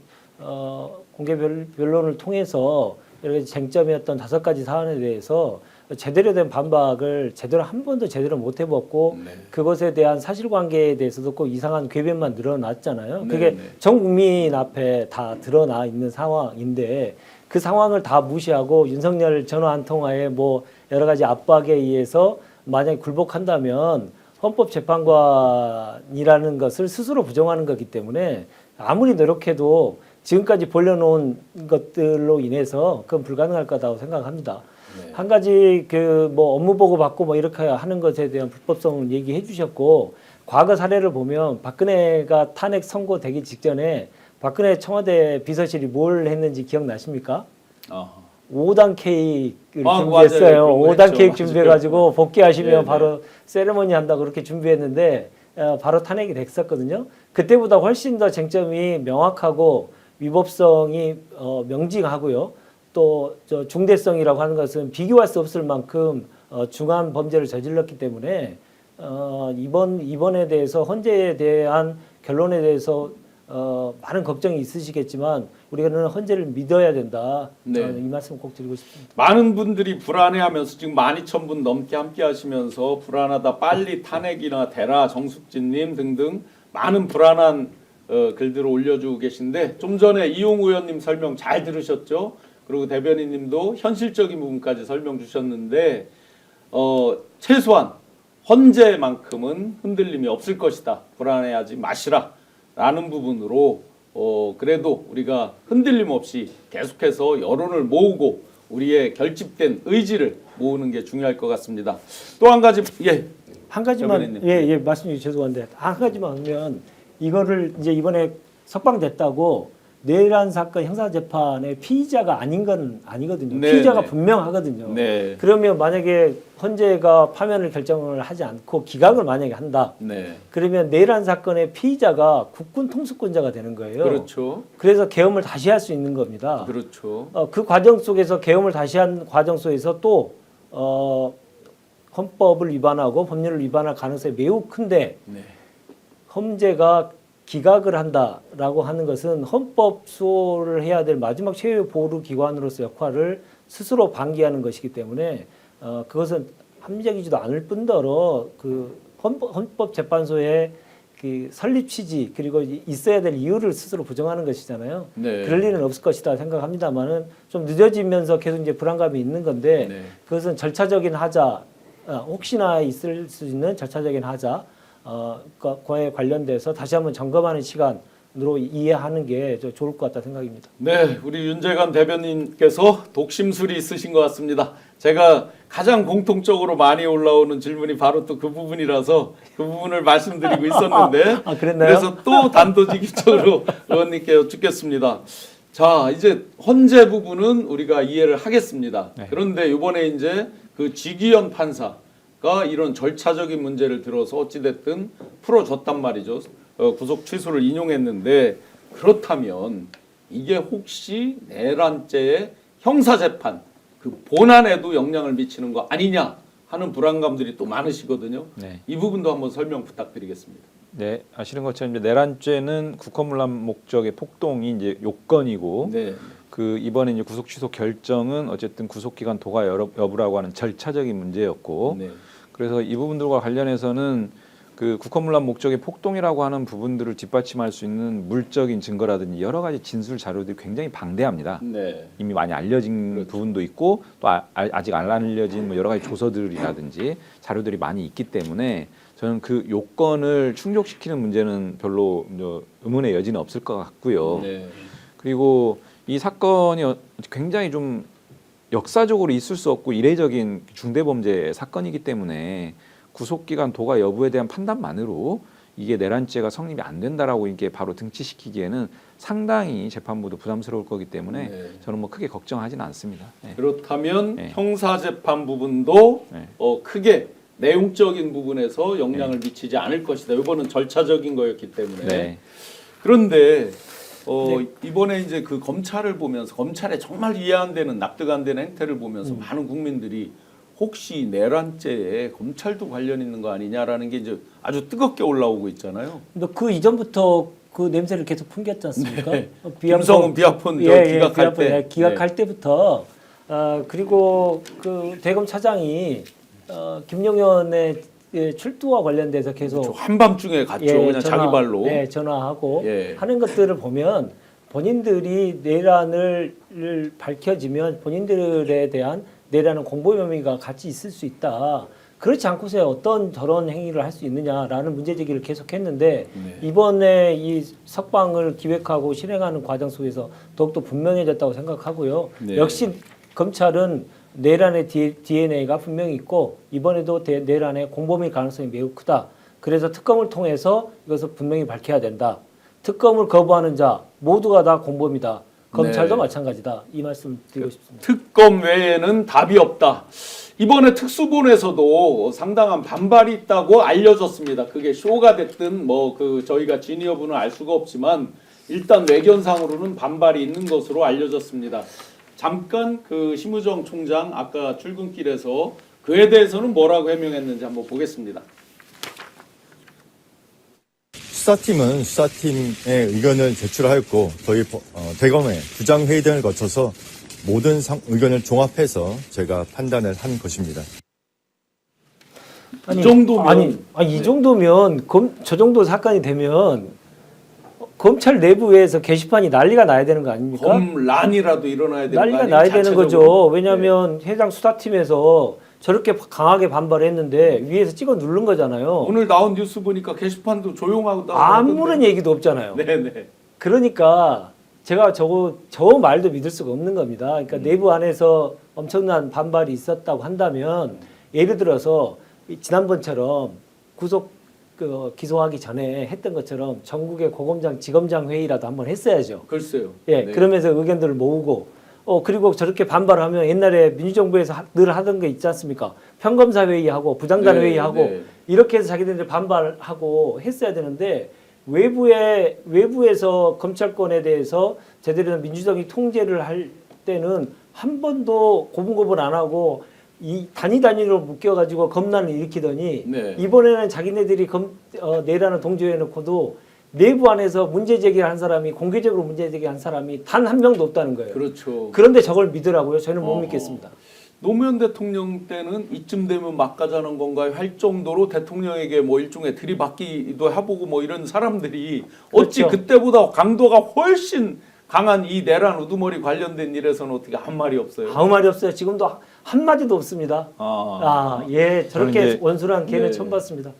공개 변론을 통해서 여러 가지 쟁점이었던 5가지 사안에 대해서 제대로 된 반박을 제대로 한 번도 제대로 못 해봤고 네. 그것에 대한 사실관계에 대해서도 꼭 이상한 궤변만 늘어났잖아요. 네, 그게 네. 전 국민 앞에 다 드러나 있는 상황인데 그 상황을 다 무시하고 윤석열 전화 한 통화에 뭐 여러 가지 압박에 의해서 만약에 굴복한다면 헌법재판관이라는 것을 스스로 부정하는 거기 때문에 아무리 노력해도 지금까지 벌려놓은 것들로 인해서 그건 불가능할 거다고 생각합니다. 네. 한 가지 그 뭐 업무 보고 받고 뭐 이렇게 하는 것에 대한 불법성을 얘기해 주셨고 과거 사례를 보면 박근혜가 탄핵 선고되기 직전에 박근혜 청와대 비서실이 뭘 했는지 기억나십니까? 아하. 5단 케이크를 아, 준비했어요. 맞아요. 그런 거 5단 했죠. 케이크 준비해가지고 복귀하시면 네, 네. 바로 세레머니 한다고 그렇게 준비했는데 바로 탄핵이 됐었거든요. 그때보다 훨씬 더 쟁점이 명확하고 위법성이 명징하고요. 또 저 중대성이라고 하는 것은 비교할 수 없을 만큼 중한 범죄를 저질렀기 때문에 이번에 대해서 헌재에 대한 결론에 대해서 많은 걱정이 있으시겠지만 우리는 헌재를 믿어야 된다. 네. 저는 이 말씀 꼭 드리고 싶습니다. 많은 분들이 불안해하면서 지금 12,000분 넘게 함께하시면서 불안하다 빨리 탄핵이나 되라 정숙진님 등등 많은 불안한 글들을 올려주고 계신데 좀 전에 이용우 의원님 설명 잘 들으셨죠? 그리고 대변인님도 현실적인 부분까지 설명 주셨는데 최소한 헌재만큼은 흔들림이 없을 것이다. 불안해하지 마시라. 라는 부분으로 그래도 우리가 흔들림 없이 계속해서 여론을 모으고 우리의 결집된 의지를 모으는 게 중요할 것 같습니다. 또 한 가지 한 가지만 대변인님. 예 말씀 주셔서 죄송한데 한 가지만 하면 이거를 이제 이번에 석방됐다고 내란 사건 형사 재판의 피의자가 아닌 건 아니거든요. 네, 피의자가 네. 분명하거든요. 네. 그러면 만약에 헌재가 파면을 결정을 하지 않고 기각을 만약에 한다. 네. 그러면 내란 사건의 피의자가 국군 통수권자가 되는 거예요. 그렇죠. 그래서 계엄을 다시 할 수 있는 겁니다. 그렇죠. 그 과정 속에서 계엄을 다시 한 과정 속에서 또 헌법을 위반하고 법률을 위반할 가능성이 매우 큰데 네. 헌재가 기각을 한다라고 하는 것은 헌법 수호를 해야 될 마지막 최후 보루 기관으로서 역할을 스스로 방기하는 것이기 때문에 그것은 합리적이지도 않을 뿐더러 그 헌법재판소의 그 설립 취지 그리고 있어야 될 이유를 스스로 부정하는 것이잖아요. 네. 그럴 일은 없을 것이다 생각합니다만은 좀 늦어지면서 계속 이제 불안감이 있는 건데 네. 그것은 절차적인 하자 혹시나 있을 수 있는 절차적인 하자 과에 관련돼서 다시 한번 점검하는 시간으로 이해하는 게 좋을 것 같다 생각입니다. 네, 우리 윤재관 대변인께서 독심술이 있으신 것 같습니다. 제가 가장 공통적으로 많이 올라오는 질문이 바로 또 그 부분이라서 그 부분을 말씀드리고 있었는데 아, 그랬나요? 그래서 또 단도직입적으로 의원님께 여쭙겠습니다. 자, 이제 헌재 부분은 우리가 이해를 하겠습니다. 네. 그런데 이번에 이제 그 지기현 판사가 이런 절차적인 문제를 들어서 어찌됐든 풀어줬단 말이죠. 구속 취소를 인용했는데 그렇다면 이게 혹시 내란죄의 형사재판 그 본안에도 영향을 미치는 거 아니냐 하는 불안감들이 또 많으시거든요. 네. 이 부분도 한번 설명 부탁드리겠습니다. 네, 아시는 것처럼 이제 내란죄는 국헌문란 목적의 폭동이 이제 요건이고 네. 그 이번에 이제 구속 취소 결정은 어쨌든 구속 기간 도과 여부라고 하는 절차적인 문제였고 네. 그래서 이 부분들과 관련해서는 그 국헌문란 목적의 폭동이라고 하는 부분들을 뒷받침할 수 있는 물적인 증거라든지 여러 가지 진술 자료들이 굉장히 방대합니다. 네. 이미 많이 알려진 그렇죠. 부분도 있고 또 아직 안 알려진 뭐 여러 가지 조서들이라든지 자료들이 많이 있기 때문에 저는 그 요건을 충족시키는 문제는 별로 의문의 여지는 없을 것 같고요. 네. 그리고 이 사건이 굉장히 좀 역사적으로 있을 수 없고 이례적인 중대범죄 사건이기 때문에 구속기간 도과 여부에 대한 판단만으로 이게 내란죄가 성립이 안 된다라고 이게 바로 등치시키기에는 상당히 재판부도 부담스러울 거기 때문에 네. 저는 뭐 크게 걱정하지는 않습니다. 네. 그렇다면 네. 형사재판 부분도 네. 크게 내용적인 부분에서 영향을 미치지 않을 것이다. 이거는 절차적인 거였기 때문에. 네. 그런데 이번에 이제 그 검찰을 보면서 검찰의 정말 이해 안 되는 납득 안 되는 행태를 보면서 많은 국민들이 혹시 내란죄에 검찰도 관련 있는 거 아니냐라는 게 이제 아주 뜨겁게 올라오고 있잖아요. 근데 그 이전부터 그 냄새를 계속 풍겼지 않습니까? 네. 김성은 비아폰 기각할 때. 기각할 때부터 그리고 그 대검 차장이 김용현의 출두와 관련돼서 계속 저 한밤중에 갔죠. 그냥 자기 발로. 네, 전화하고 예. 하는 것들을 보면 본인들이 내란을 밝혀지면 본인들에 대한 내란은 공범 혐의가 같이 있을 수 있다. 그렇지 않고서야 어떤 저런 행위를 할 수 있느냐라는 문제 제기를 계속했는데 네. 이번에 이 석방을 기획하고 실행하는 과정 속에서 더욱더 분명해졌다고 생각하고요. 네. 역시 검찰은 내란의 DNA가 분명히 있고 이번에도 내란의 공범일 가능성이 매우 크다. 그래서 특검을 통해서 이것을 분명히 밝혀야 된다. 특검을 거부하는 자 모두가 다 공범이다. 검찰도 네. 마찬가지다. 이 말씀을 드리고 싶습니다. 특검 외에는 답이 없다. 이번에 특수본에서도 상당한 반발이 있다고 알려졌습니다. 그게 쇼가 됐든 뭐 그 저희가 진위 여부는 알 수가 없지만 일단 외견상으로는 반발이 있는 것으로 알려졌습니다. 잠깐 그 심우정 총장 아까 출근길에서 그에 대해서는 뭐라고 해명했는지 한번 보겠습니다. 수사팀은 수사팀의 의견을 제출하였고 저희 대검의 부장회의 등을 거쳐서 모든 의견을 종합해서 제가 판단을 한 것입니다. 이 정도면 이 정도면 저 정도 사건이 되면 검찰 내부에서 게시판이 난리가 나야 되는 거 아닙니까? 검란이라도 일어나야 되는 난리가 거 나야 아니에요? 되는 거죠. 왜냐하면 해당 수사팀에서 저렇게 강하게 반발했는데 위에서 찍어 누른 거잖아요. 오늘 나온 뉴스 보니까 게시판도 조용하고 아무런 얘기도 없잖아요. 네네. 그러니까 제가 저 말도 믿을 수가 없는 겁니다. 그러니까 내부 안에서 엄청난 반발이 있었다고 한다면 예를 들어서 지난번처럼 구속 기소하기 전에 했던 것처럼 전국의 고검장, 지검장 회의라도 한번 했어야죠. 글쎄요. 예, 네. 그러면서 의견들을 모으고 그리고 저렇게 반발하면 옛날에 민주정부에서 늘 하던 게 있지 않습니까? 평검사 회의하고 부장단 네, 회의하고 네. 이렇게 해서 자기들이 반발하고 했어야 되는데 외부에서 검찰권에 대해서 제대로 된 민주적인 통제를 할 때는 한 번도 고분고분 안 하고 이 단위로 묶여가지고 검난을 일으키더니 네. 이번에는 자기네들이 내란을 동조해놓고도 내부 안에서 문제 제기를 한 사람이 공개적으로 문제 제기한 사람이 단 한 명도 없다는 거예요. 그렇죠. 그런데 저걸 믿으라고요? 저는 못 믿겠습니다. 노무현 대통령 때는 이쯤 되면 막가자는 건가요? 할 정도로 대통령에게 뭐 일종의 들이받기도 해보고 뭐 이런 사람들이 어찌 그렇죠. 그때보다 강도가 훨씬 강한 이 내란 우두머리 관련된 일에서는 어떻게 한 말이 없어요? 아무 말이 없어요. 지금도 한 마디도 없습니다. 예, 저렇게 저는 이제 원수란 개는 네. 처음 봤습니다.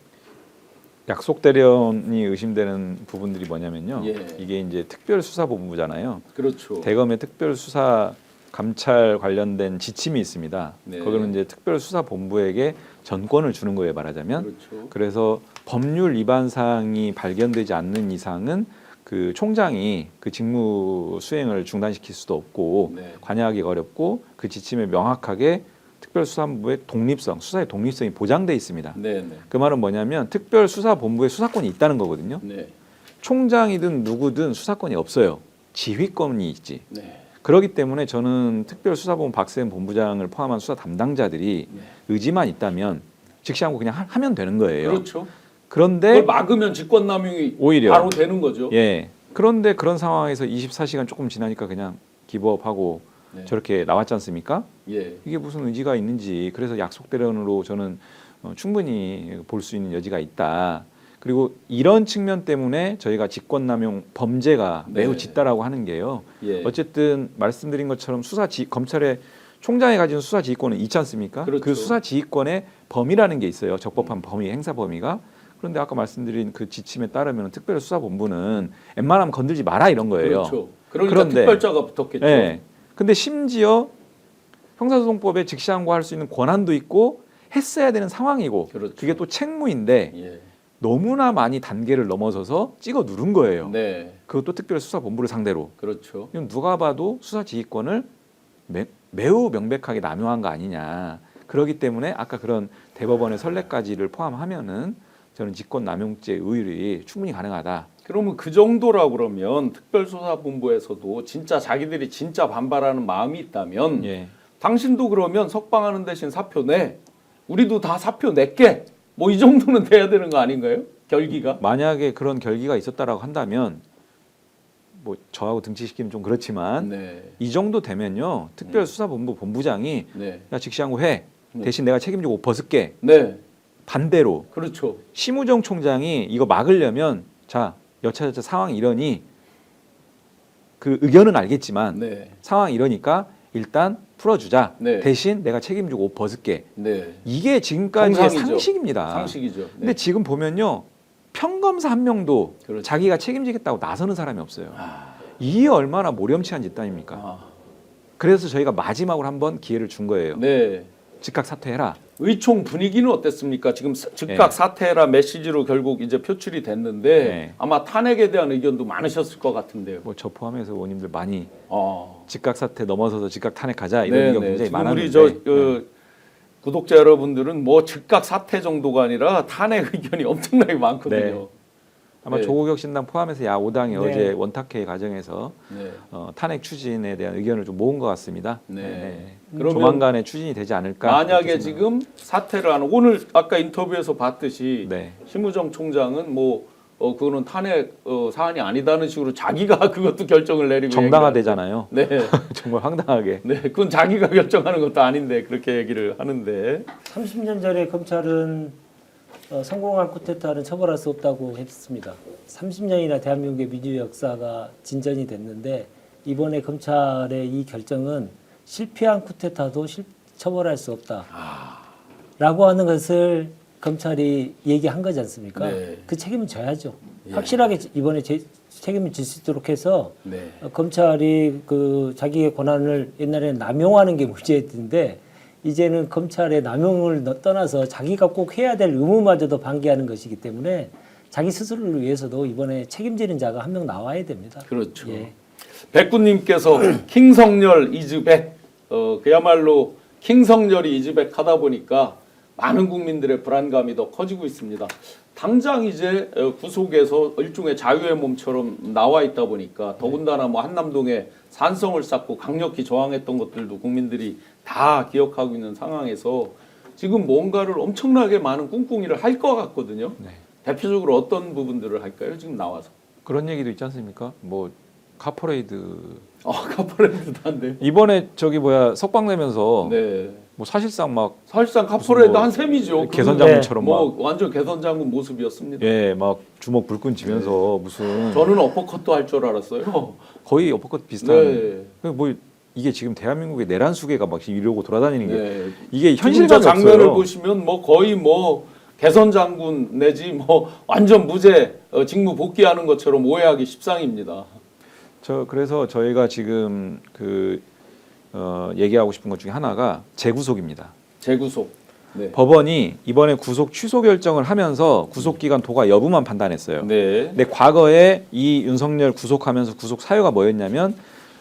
약속 대련이 의심되는 부분들이 뭐냐면요. 예. 이게 이제 특별수사본부잖아요. 그렇죠. 대검의 특별수사 감찰 관련된 지침이 있습니다. 네. 거기는 이제 특별수사본부에게 전권을 주는 거예요, 말하자면. 그렇죠. 그래서 법률 위반 사항이 발견되지 않는 이상은 그 총장이 그 직무 수행을 중단시킬 수도 없고 네. 관여하기가 어렵고 그 지침에 명확하게 특별수사본부의 독립성, 수사의 독립성이 보장돼 있습니다. 네, 그 말은 뭐냐면 특별수사본부에 수사권이 있다는 거거든요. 네. 총장이든 누구든 수사권이 없어요. 지휘권이 있지. 네. 그렇기 때문에 저는 특별수사본부 박세현 본부장을 포함한 수사 담당자들이 네. 의지만 있다면 즉시하고 그냥 하면 되는 거예요. 그렇죠. 그런데 그걸 막으면 직권남용이 오히려 바로 되는 거죠. 예. 그런데 그런 상황에서 24시간 조금 지나니까 그냥 기버업하고 네. 저렇게 나왔지 않습니까? 예. 이게 무슨 의지가 있는지 그래서 약속 대련으로 저는 충분히 볼 수 있는 여지가 있다. 그리고 이런 측면 때문에 저희가 직권남용 범죄가 네. 매우 짙다라고 하는 게요. 예. 어쨌든 말씀드린 것처럼 검찰의 총장이 가진 수사 지휘권은 있지 않습니까? 그렇죠. 그 수사 지휘권의 범위라는 게 있어요. 적법한 범위, 행사 범위가. 그런데 아까 말씀드린 그 지침에 따르면 특별수사본부는 웬만하면 건들지 마라 이런 거예요. 그렇죠. 그러니까 그런데- 특별자가 붙었겠죠. 예. 근데 심지어 형사소송법에 직시항고할 수 있는 권한도 있고 했어야 되는 상황이고 그렇죠. 그게 또 책무인데 예. 너무나 많이 단계를 넘어서서 찍어 누른 거예요. 네. 그것도 특별수사본부를 상대로. 그렇죠. 이건 누가 봐도 수사 지휘권을 매우 명백하게 남용한 거 아니냐. 그렇기 때문에 아까 그런 대법원의 선례까지를 포함하면은 저는 직권남용죄 의율이 충분히 가능하다. 그러면 그 정도라 그러면 특별수사본부에서도 진짜 자기들이 진짜 반발하는 마음이 있다면 예. 당신도 그러면 석방하는 대신 사표 내. 우리도 다 사표 낼게. 뭐 이 정도는 돼야 되는 거 아닌가요? 결기가? 만약에 그런 결기가 있었다라고 한다면 뭐 저하고 등치시키면 좀 그렇지만 네. 이 정도 되면요 특별수사본부 본부장이 네. 야 직시항고 해 대신 내가 책임지고 옷 벗을게. 네. 반대로 그렇죠. 심우정 총장이 이거 막으려면 자 여차저차 상황이 이러니 그 의견은 알겠지만 네. 상황이 이러니까 일단 풀어주자. 네. 대신 내가 책임지고 옷 벗을게. 네. 이게 지금까지의 통상이죠. 상식입니다. 상식이죠. 네. 근데 지금 보면요 평검사 한 명도 그렇죠. 자기가 책임지겠다고 나서는 사람이 없어요. 아. 이게 얼마나 모렴치한 짓단입니까? 아. 그래서 저희가 마지막으로 한번 기회를 준 거예요. 네. 즉각 사퇴해라. 의총 분위기는 어땠습니까? 지금 즉각 네. 사퇴라 메시지로 결국 이제 표출이 됐는데 네. 아마 탄핵에 대한 의견도 많으셨을 것 같은데요. 뭐 저 포함해서 의원님들 많이 어. 즉각 사퇴 넘어서서 즉각 탄핵하자 이런 네, 의견 네. 굉장히 지금 많았는데 우리 저 구독자 여러분들은 뭐 즉각 사퇴 정도가 아니라 탄핵 의견이 엄청나게 많거든요. 네. 아마 네. 조국혁 신당 포함해서 야오당이 네. 어제 원탁회 과정에서 네. 탄핵 추진에 대한 의견을 좀 모은 것 같습니다. 네. 그러면 조만간에 추진이 되지 않을까. 만약에 이렇게 지금 사퇴를 하는 오늘 아까 인터뷰에서 봤듯이 네. 심우정 총장은 뭐 그거는 탄핵 사안이 아니다는 식으로 자기가 그것도 결정을 내리고 정당화되잖아요. 네. 정말 황당하게. 네, 그건 자기가 결정하는 것도 아닌데 그렇게 얘기를 하는데 30년 전에 검찰은 성공한 쿠데타는 처벌할 수 없다고 했습니다. 30년이나 대한민국의 민주 역사가 진전이 됐는데 이번에 검찰의 이 결정은 실패한 쿠데타도 처벌할 수 없다. 라고 하는 것을 검찰이 얘기한 거지 않습니까? 네. 그 책임은 져야죠. 예. 확실하게 이번에 책임을 질 수 있도록 해서 네. 검찰이 그 자기의 권한을 옛날에는 남용하는 게 문제였는데 이제는 검찰의 남용을 떠나서 자기가 꼭 해야 될 의무마저도 방기하는 것이기 때문에 자기 스스로를 위해서도 이번에 책임지는 자가 한 명 나와야 됩니다. 그렇죠. 예. 백구님께서 킹성렬 이즈백 그야말로 킹성렬이 이즈백 하다 보니까 많은 국민들의 불안감이 더 커지고 있습니다. 당장 이제 구속에서 일종의 자유의 몸처럼 나와 있다 보니까 더군다나 뭐 한남동에 산성을 쌓고 강력히 저항했던 것들도 국민들이 다 기억하고 있는 상황에서 지금 뭔가를 엄청나게 많은 꿍꿍이를 할 것 같거든요. 네. 대표적으로 어떤 부분들을 할까요? 지금 나와서. 그런 얘기도 있지 않습니까? 뭐 카퍼레이드 카퍼레이드도 한데. 이번에 저기 뭐야 석방 내면서 네. 뭐 사실상 막 사실상 카퍼레이드 뭐 한 셈이죠. 개선 그거는 장군처럼 뭐 완전 개선 장군 모습이었습니다. 예, 막 주먹 불끈 쥐면서 무슨 저는 어퍼컷도 할 줄 알았어요. 거의 어퍼컷 비슷한 네. 뭐 이게 지금 대한민국의 내란 수계가 막 이러고 돌아다니는 게 네. 이게 지금 저 현실감이 장면을 없어요. 보시면 뭐 거의 뭐 개선 장군 내지 뭐 완전 무죄 직무 복귀하는 것처럼 오해하기 십상입니다. 그래서 저희가 지금 얘기하고 싶은 것 중에 하나가 재구속입니다. 재구속. 네. 법원이 이번에 구속 취소 결정을 하면서 구속 기간 도과 여부만 판단했어요. 네. 근데 과거에 이 윤석열 구속하면서 구속 사유가 뭐였냐면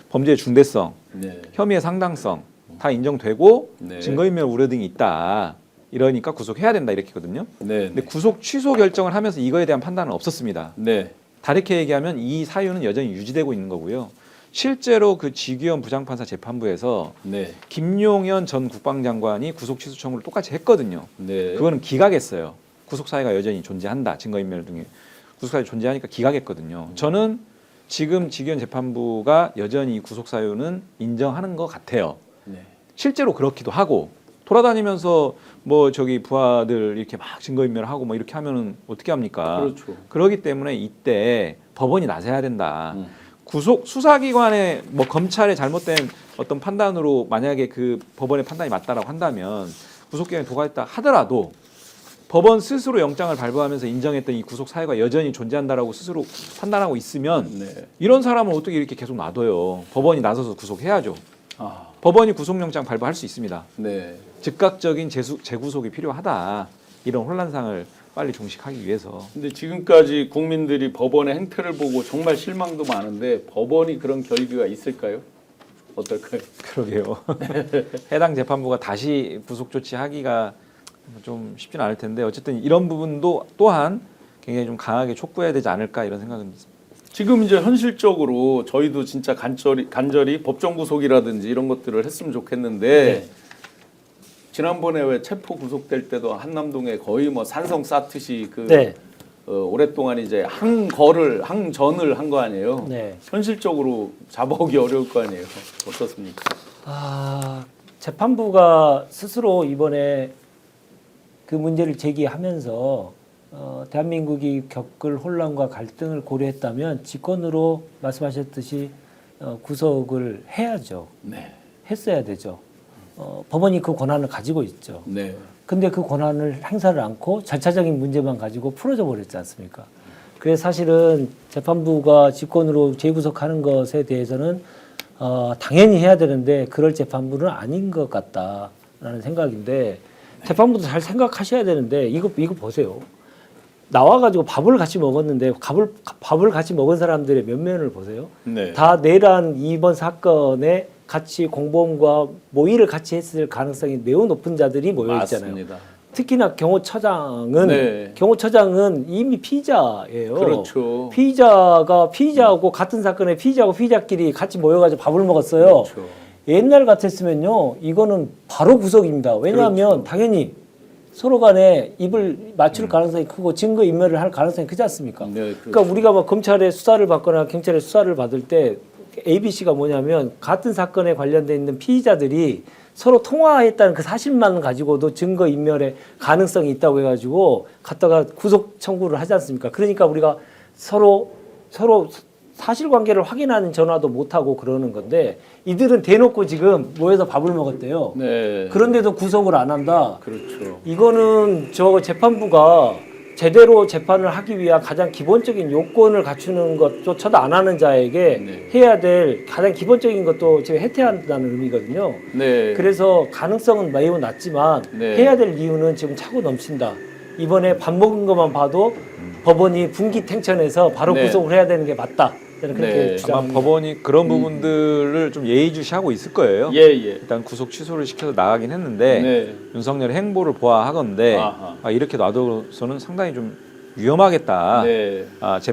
범죄의 중대성, 네. 혐의의 상당성 다 인정되고 네. 증거인멸 우려 등이 있다. 이러니까 구속해야 된다 이렇게거든요. 네. 근데 구속 취소 결정을 하면서 이거에 대한 판단은 없었습니다. 네. 다르게 얘기하면 이 사유는 여전히 유지되고 있는 거고요. 실제로 그 지규현 부장판사 재판부에서 네. 김용현 전 국방장관이 구속 취소 청구를 똑같이 했거든요. 네. 그거는 기각했어요. 구속 사유가 여전히 존재한다. 증거인멸 등의 구속 사유 존재하니까 기각했거든요. 저는 지금 지규현 재판부가 여전히 구속 사유는 인정하는 것 같아요. 네. 실제로 그렇기도 하고 돌아다니면서 뭐 저기 부하들 이렇게 막 증거인멸하고 뭐 이렇게 하면은 어떻게 합니까? 그렇죠. 그렇기 때문에 이때 법원이 나서야 된다. 구속 수사기관의 뭐 검찰의 잘못된 어떤 판단으로 만약에 그 법원의 판단이 맞다라고 한다면 구속기간이 도과했다 하더라도 법원 스스로 영장을 발부하면서 인정했던 이 구속 사유가 여전히 존재한다라고 스스로 판단하고 있으면 네. 이런 사람을 어떻게 이렇게 계속 놔둬요? 법원이 나서서 구속해야죠. 아. 법원이 구속영장 발부할 수 있습니다. 네. 즉각적인 재구속이 필요하다. 이런 혼란상을 빨리 종식하기 위해서. 근데 지금까지 국민들이 법원의 행태를 보고 정말 실망도 많은데 법원이 그런 결기가 있을까요? 어떨까요? 그러게요. 해당 재판부가 다시 구속 조치하기가 좀 쉽지는 않을 텐데 어쨌든 이런 부분도 또한 굉장히 좀 강하게 촉구해야 되지 않을까 이런 생각은 있습니다. 지금 이제 현실적으로 저희도 진짜 간절히 법정 구속이라든지 이런 것들을 했으면 좋겠는데 네. 지난번에 왜 체포 구속될 때도 한남동에 거의 뭐 산성 쌓듯이 그 네. 오랫동안 이제 항전을 한 거 아니에요. 네. 현실적으로 잡아오기 어려울 거 아니에요. 어떻습니까? 재판부가 스스로 이번에 그 문제를 제기하면서 대한민국이 겪을 혼란과 갈등을 고려했다면 직권으로 말씀하셨듯이 구속을 해야죠. 네. 했어야 되죠. 법원이 그 권한을 가지고 있죠. 네. 근데 그 권한을 행사를 않고 절차적인 문제만 가지고 풀어져 버렸지 않습니까? 그래서 사실은 재판부가 직권으로 재구속하는 것에 대해서는 당연히 해야 되는데 그럴 재판부는 아닌 것 같다라는 생각인데 재판부도 잘 생각하셔야 되는데 이거 보세요. 나와가지고 밥을 같이 먹었는데 밥을 같이 먹은 사람들의 면면을 보세요. 네. 다 내란 이번 사건에 같이 공범과 모의를 같이 했을 가능성이 매우 높은 자들이 모여 있잖아요. 맞습니다. 특히나 경호처장은 네. 이미 피의자예요. 그렇죠. 피의자하고 같은 사건의 피의자하고 피의자끼리 같이 모여가지고 밥을 먹었어요. 그렇죠. 옛날 같았으면요, 이거는 바로 구속입니다. 왜냐하면 그렇죠. 당연히 서로 간에 입을 맞출 가능성이 크고 증거 인멸을 할 가능성이 크지 않습니까? 네, 그렇죠. 그러니까 우리가 막 검찰의 수사를 받거나 경찰의 수사를 받을 때 ABC가 뭐냐면 같은 사건에 관련돼 있는 피의자들이 서로 통화했다는 그 사실만 가지고도 증거 인멸의 가능성이 있다고 해가지고 갖다가 구속 청구를 하지 않습니까? 그러니까 우리가 서로 사실관계를 확인하는 전화도 못하고 그러는 건데 이들은 대놓고 지금 모여서 밥을 먹었대요. 네. 그런데도 구속을 안 한다. 그렇죠. 이거는 저 재판부가 제대로 재판을 하기 위한 가장 기본적인 요건을 갖추는 것조차도 안 하는 자에게 네. 해야 될 가장 기본적인 것도 지금 해태한다는 의미거든요. 네. 그래서 가능성은 매우 낮지만 네. 해야 될 이유는 지금 차고 넘친다. 이번에 밥 먹은 것만 봐도 법원이 분기탱천해서 바로 네. 구속을 해야 되는 게 맞다. 저는 그렇게 네. 아마 주장합니다. 법원이 그런 부분들을 좀 예의주시하고 있을 거예요. 예, 예. 일단 구속 취소를 시켜서 나가긴 했는데 네. 윤석열의 행보를 보아하건대 아하. 이렇게 놔둬서는 상당히 좀 위험하겠다. 네.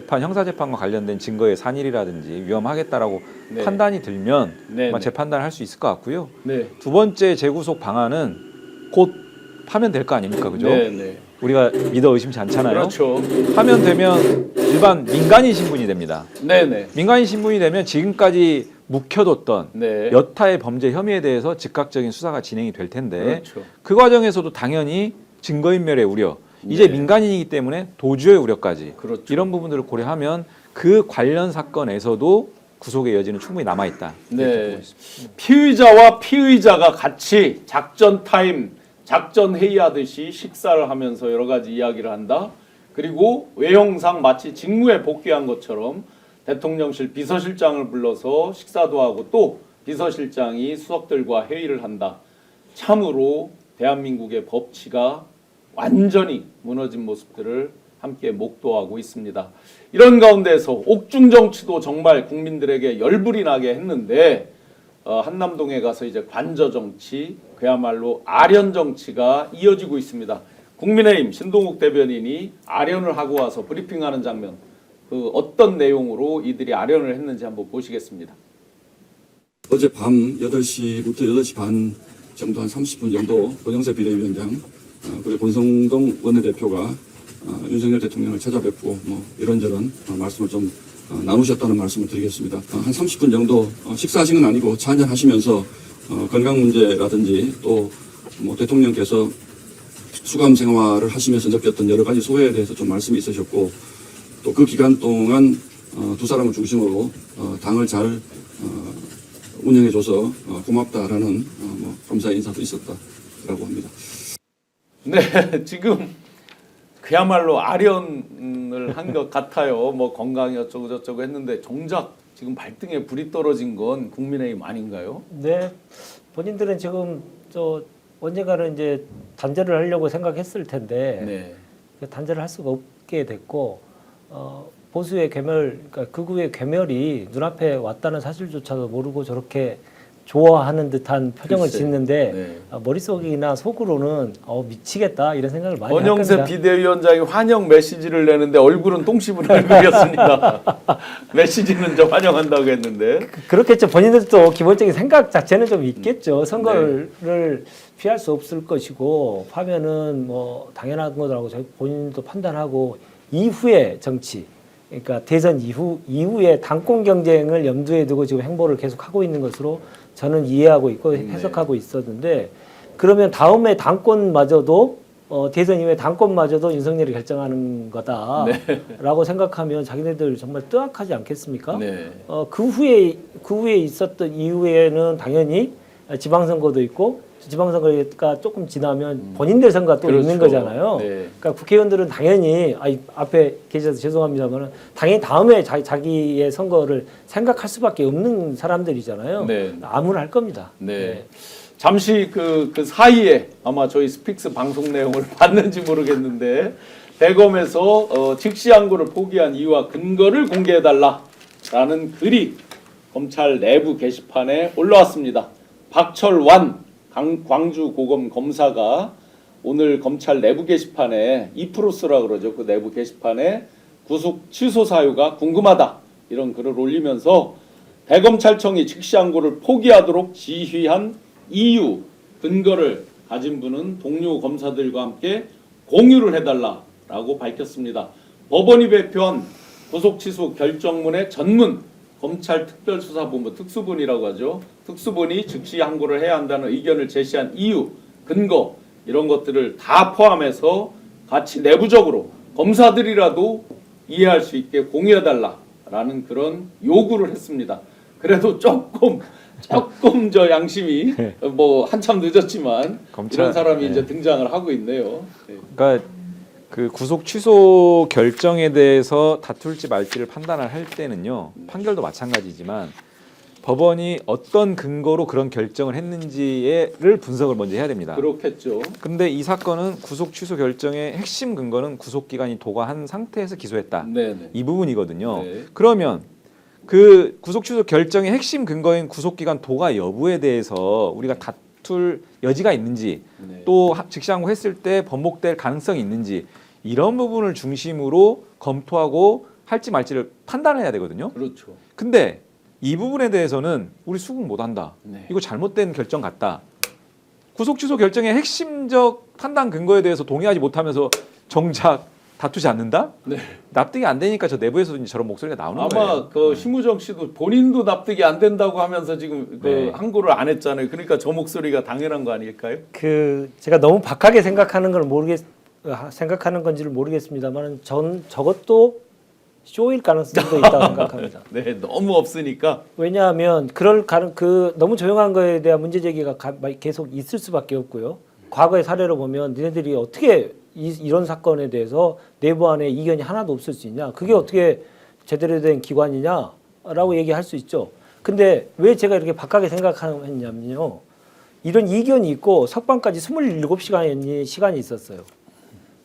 형사재판과 관련된 증거의 산일이라든지 위험하겠다라고 네. 판단이 들면 네, 아마 네. 재판단을 할 수 있을 것 같고요. 네. 두 번째 재구속 방안은 곧 하면 될 거 아닙니까, 그죠? 네, 네. 우리가 믿어 의심치 않잖아요. 그렇죠. 하면 되면 일반 민간인 신분이 됩니다. 네, 네. 민간인 신분이 되면 지금까지 묵혀뒀던 네. 여타의 범죄 혐의에 대해서 즉각적인 수사가 진행이 될 텐데 그렇죠. 그 과정에서도 당연히 증거인멸의 우려, 이제 네. 민간인이기 때문에 도주의 우려까지 그렇죠. 이런 부분들을 고려하면 그 관련 사건에서도 구속의 여지는 충분히 남아있다. 이렇게 네. 보고 있습니다. 피의자와 피의자가 같이 작전 타임, 작전 회의하듯이 식사를 하면서 여러 가지 이야기를 한다. 그리고 외형상 마치 직무에 복귀한 것처럼 대통령실 비서실장을 불러서 식사도 하고 또 비서실장이 수석들과 회의를 한다. 참으로 대한민국의 법치가 완전히 무너진 모습들을 함께 목도하고 있습니다. 이런 가운데서 옥중 정치도 정말 국민들에게 열불이 나게 했는데 한남동에 가서 이제 관저 정치, 그야말로 아련 정치가 이어지고 있습니다. 국민의힘 신동욱 대변인이 아련을 하고 와서 브리핑하는 장면, 그 어떤 내용으로 이들이 아련을 했는지 한번 보시겠습니다. 어제 밤 8시부터 8시 반 정도 한 30분 정도 권영세 비대위원장 그리고 권성동 원내대표가 윤석열 대통령을 찾아뵙고 뭐 이런저런 말씀을 좀 나누셨다는 말씀을 드리겠습니다. 한 30분 정도 식사하신 건 아니고 차 한잔 하시면서 건강 문제라든지 또 뭐 대통령께서 수감 생활을 하시면서 느꼈던 여러 가지 소회에 대해서 좀 말씀이 있으셨고 또 그 기간 동안 두 사람을 중심으로 당을 잘 운영해줘서 고맙다라는 뭐 감사의 인사도 있었다라고 합니다. 네, 지금 그야말로 아련을 한 것 같아요. 뭐 건강이 어쩌고 저쩌고 했는데 정작 지금 발등에 불이 떨어진 건 국민의힘 아닌가요? 네, 본인들은 지금 언젠가는 이제 단절을 하려고 생각했을 텐데 네. 그 단절을 할 수가 없게 됐고 보수의 괴멸, 그러니까 극우의 괴멸이 눈앞에 왔다는 사실조차도 모르고 저렇게 좋아하는 듯한 표정을 글쎄. 짓는데 네. 머릿속이나 속으로는 미치겠다 이런 생각을 많이 할 권영세 겁니다. 비대위원장이 환영 메시지를 내는데 얼굴은 똥심을 그렸습니다. 메시지는 저 환영한다고 했는데. 그렇겠죠. 본인들도 기본적인 생각 자체는 좀 있겠죠. 선거를 피할 수 없을 것이고 하면은 뭐 당연한 거라고 본인도 판단하고 이후의 정치, 그러니까 대선 이후의 당권 경쟁을 염두에 두고 지금 행보를 계속하고 있는 것으로 저는 이해하고 있고 해석하고 있었는데, 그러면 다음에 당권마저도 대선 이후에 당권마저도 윤석열이 결정하는 거다라고 생각하면 자기네들 정말 뜨악하지 않겠습니까? 네. 그 후에 있었던 이후에는 당연히 지방선거도 있고, 지방선거가 조금 지나면 본인들 선거가 또 그렇죠. 있는 거잖아요. 네. 그러니까 국회의원들은 당연히 앞에 계셔서 죄송합니다만 당연히 다음에 자기의 선거를 생각할 수밖에 없는 사람들이잖아요. 네. 암울할 겁니다. 네. 잠시 그 사이에 아마 저희 스픽스 방송 내용을 봤는지 모르겠는데, 대검에서 직시 항고를 포기한 이유와 근거를 공개해달라라는 글이 검찰 내부 게시판에 올라왔습니다. 박철완 광주고검 검사가 오늘 검찰 내부 게시판에 이프로스라 그러죠. 그 내부 게시판에 구속 취소 사유가 궁금하다 이런 글을 올리면서 대검찰청이 직시 항고를 포기하도록 지휘한 이유, 근거를 가진 분은 동료 검사들과 함께 공유를 해달라라고 밝혔습니다. 법원이 발표한 구속 취소 결정문의 전문 검찰특별수사본부 특수본이라고 하죠. 특수본이 즉시 항고를 해야 한다는 의견을 제시한 이유, 근거 이런 것들을 다 포함해서 같이 내부적으로 검사들이라도 이해할 수 있게 공유해달라라는 그런 요구를 했습니다. 그래도 조금 저 양심이 뭐 한참 늦었지만 이런 사람이 이제 등장을 하고 있네요. 네. 그러니까 그 구속 취소 결정에 대해서 다툴지 말지를 판단을 할 때는요, 판결도 마찬가지지만 법원이 어떤 근거로 그런 결정을 했는지를 분석을 먼저 해야 됩니다. 그렇겠죠. 근데 이 사건은 구속 취소 결정의 핵심 근거는 구속 기간이 도과한 상태에서 기소했다. 네네. 이 부분이거든요. 네. 그러면 그 구속 취소 결정의 핵심 근거인 구속 기간 도과 여부에 대해서 우리가 다툴 여지가 있는지, 네. 또 즉시 항고했을 때 번복될 가능성이 있는지, 이런 부분을 중심으로 검토하고 할지 말지를 판단해야 되거든요. 그렇죠. 근데 이 부분에 대해서는 우리 수긍 못한다. 네. 이거 잘못된 결정 같다. 구속 취소 결정의 핵심적 판단 근거에 대해서 동의하지 못하면서 정작 다투지 않는다? 네. 납득이 안 되니까 저 내부에서도 이제 저런 목소리가 나오는 아마 거예요. 그 심우정 씨도 본인도 납득이 안 된다고 하면서 지금 그 네. 항고를 안 했잖아요. 그러니까 저 목소리가 당연한 거 아닐까요? 제가 너무 박하게 생각하는 건지를 모르겠습니다만 전 저것도 쇼일 가능성도 있다고 생각합니다. 네, 너무 없으니까. 왜냐하면 너무 조용한 거에 대한 문제 제기가 계속 있을 수밖에 없고요. 과거의 사례로 보면 니네들이 어떻게 이런 사건에 대해서 내부 안에 이견이 하나도 없을 수 있냐? 그게 어떻게 제대로 된 기관이냐라고 얘기할 수 있죠. 근데 왜 제가 이렇게 박하게 생각했냐면요. 이런 이견이 있고 석방까지 27시간이 시간이 있었어요.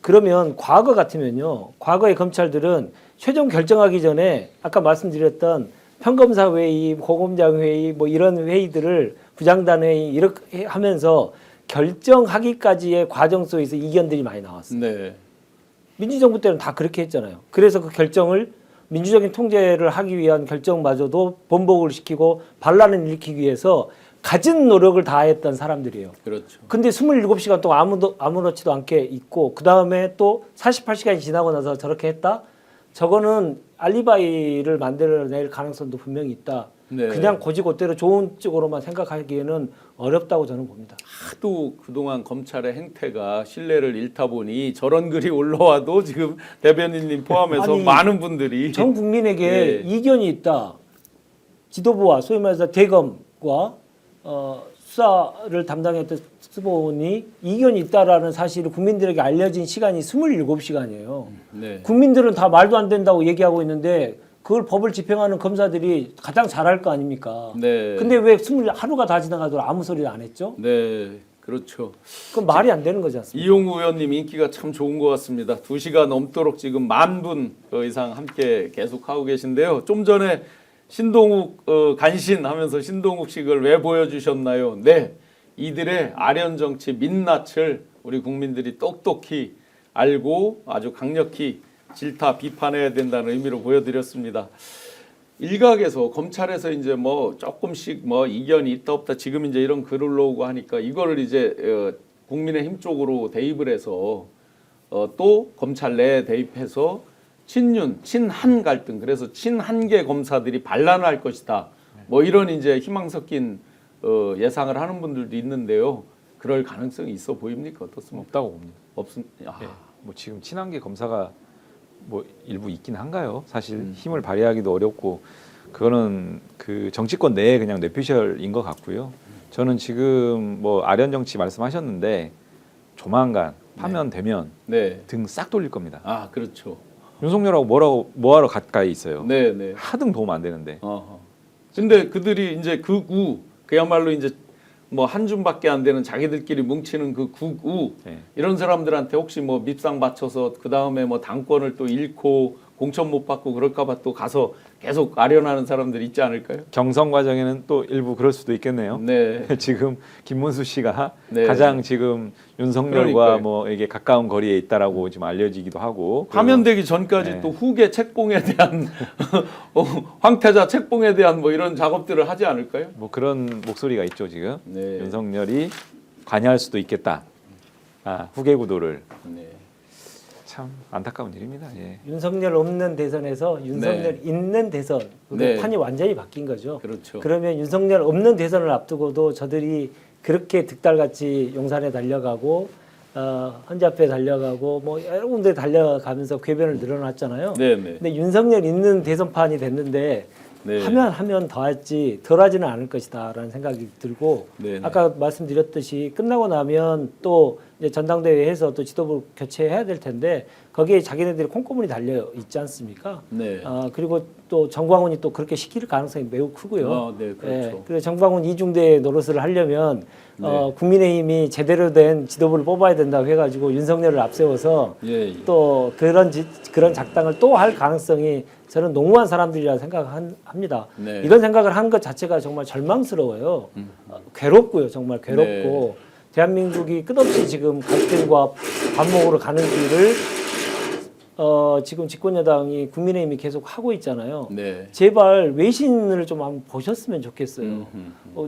그러면 과거 같으면요. 과거의 검찰들은 최종 결정하기 전에 아까 말씀드렸던 평검사 회의, 고검장 회의 뭐 이런 회의들을 부장단 회의 이렇게 하면서 결정하기까지의 과정 속에서 이견들이 많이 나왔어요. 네. 민주정부 때는 다 그렇게 했잖아요. 그래서 그 결정을 민주적인 통제를 하기 위한 결정마저도 번복을 시키고 반란을 일으키기 위해서 갖은 노력을 다했던 사람들이에요. 그렇죠. 근데 27시간 동안 아무렇지도 않게 있고 그 다음에 또 48시간이 지나고 나서 저렇게 했다? 저거는 알리바이를 만들어낼 가능성도 분명히 있다. 네. 그냥 고지고대로 좋은 쪽으로만 생각하기에는 어렵다고 저는 봅니다. 하도 그동안 검찰의 행태가 신뢰를 잃다 보니 저런 글이 올라와도 지금 대변인님 포함해서 아니, 많은 분들이 전 국민에게 네. 이견이 있다. 지도부와 소위 말해서 대검과 수사를 담당했던 특수본이 이견이 있다라는 사실을 국민들에게 알려진 시간이 27시간이에요. 네. 국민들은 다 말도 안 된다고 얘기하고 있는데 그걸 법을 집행하는 검사들이 가장 잘할 거 아닙니까? 네. 근데 왜 하루가 다 지나가도록 아무 소리를 안 했죠? 네. 그렇죠. 그건 말이 안 되는 거지 않습니까? 이용우 의원님 인기가 참 좋은 것 같습니다. 2시간 넘도록 지금 10,000분 이상 함께 계속하고 계신데요. 좀 전에 신동욱 간신하면서 신동욱식을 왜 보여주셨나요? 네, 이들의 아련 정치 민낯을 우리 국민들이 똑똑히 알고 아주 강력히 질타 비판해야 된다는 의미로 보여드렸습니다. 일각에서 검찰에서 이제 뭐 조금씩 뭐 이견이 있다 없다 지금 이제 이런 글을 올라오고 하니까 이거를 이제 국민의힘 쪽으로 대입을 해서 또 검찰 내에 대입해서 친윤, 친한 갈등, 그래서 친한계 검사들이 반란할 것이다. 뭐 이런 이제 희망 섞인 예상을 하는 분들도 있는데요. 그럴 가능성이 있어 보입니까? 어떻습니까? 없다고 봅니다. 없습니다. 아, 예. 뭐 지금 친한계 검사가 뭐 일부 있긴 한가요? 사실 힘을 발휘하기도 어렵고 그거는 그 정치권 내에 그냥 뇌피셜인 것 같고요. 저는 지금 뭐 아련 정치 말씀하셨는데 조만간 파면되면 네. 등 싹 돌릴 겁니다. 아, 그렇죠. 윤석열하고 뭐하러 가까이 있어요? 네, 네. 하등 도움 안 되는데. 어허. 근데 그들이 이제 극우 그야말로 이제 뭐 한 줌밖에 안 되는 자기들끼리 뭉치는 그 극우 네. 이런 사람들한테 혹시 뭐 밉상 바쳐서 그 다음에 뭐 당권을 또 잃고 공천 못 받고 그럴까봐 또 가서 계속 아련하는 사람들 있지 않을까요? 경선 과정에는 또 일부 그럴 수도 있겠네요. 네. 지금 김문수 씨가 네. 가장 지금 윤석열과 그러니까요. 뭐 이게 가까운 거리에 있다라고 지금 알려지기도 하고 파면되기 전까지 네. 또 후계 책봉에 대한 황태자 책봉에 대한 뭐 이런 작업들을 하지 않을까요? 뭐 그런 목소리가 있죠 지금. 네. 윤석열이 관여할 수도 있겠다. 아, 후계 구도를. 네. 참 안타까운 일입니다. 예. 윤석열 없는 대선에서 윤석열 있는 대선 네. 판이 완전히 바뀐 거죠. 그렇죠. 그러면 윤석열 없는 대선을 앞두고도 저들이 그렇게 득달같이 용산에 달려가고 헌잡에 달려가고 뭐 여러 군데 달려가면서 궤변을 늘어났잖아요. 네, 네. 근데 윤석열 있는 대선판이 됐는데 네. 하면 더 할지 덜하지는 않을 것이다라는 생각이 들고 네, 네. 아까 말씀드렸듯이 끝나고 나면 또 이제 전당대회에서 또 지도부 교체해야 될 텐데 거기에 자기네들이 콩고물이 달려 있지 않습니까? 네. 그리고 또 정광훈이 또 그렇게 시킬 가능성이 매우 크고요. 네, 그렇죠. 그래서 정광훈 이중대 노릇을 하려면 네. 국민의힘이 제대로 된 지도부를 뽑아야 된다고 해가지고 윤석열을 앞세워서 예, 예. 또 그런 작당을 또 할 가능성이 저는 농후한 사람들이라 생각합니다. 네. 이런 생각을 한 것 자체가 정말 절망스러워요. 괴롭고요, 정말 괴롭고 네. 대한민국이 끝없이 지금 갈등과 반목으로 가는 길을 지금 집권여당이 국민의힘이 계속 하고 있잖아요. 네. 제발 외신을 좀 한번 보셨으면 좋겠어요.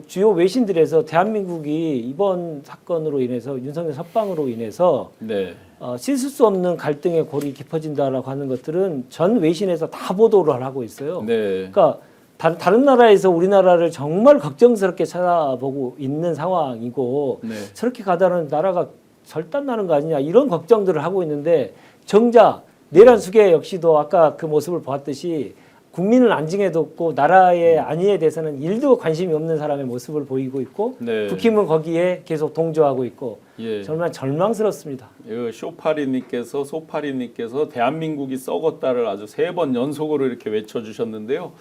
주요 외신들에서 대한민국이 이번 사건으로 인해서 윤석열 석방으로 인해서 네. 씻을 수 없는 갈등의 골이 깊어진다라고 하는 것들은 전 외신에서 다 보도를 하고 있어요. 네. 그러니까 다른 나라에서 우리나라를 정말 걱정스럽게 찾아보고 있는 상황이고 네. 저렇게 가다는 나라가 절단나는 거 아니냐 이런 걱정들을 하고 있는데 정작 내란 수계 역시도 아까 그 모습을 보았듯이 국민을 안징해뒀고 나라의 안위에 대해서는 일도 관심이 없는 사람의 모습을 보이고 있고 네. 국힘은 거기에 계속 동조하고 있고 예. 정말 절망스럽습니다. 쇼파리님께서 소파리님께서 대한민국이 썩었다를 아주 3번 연속으로 이렇게 외쳐주셨는데요.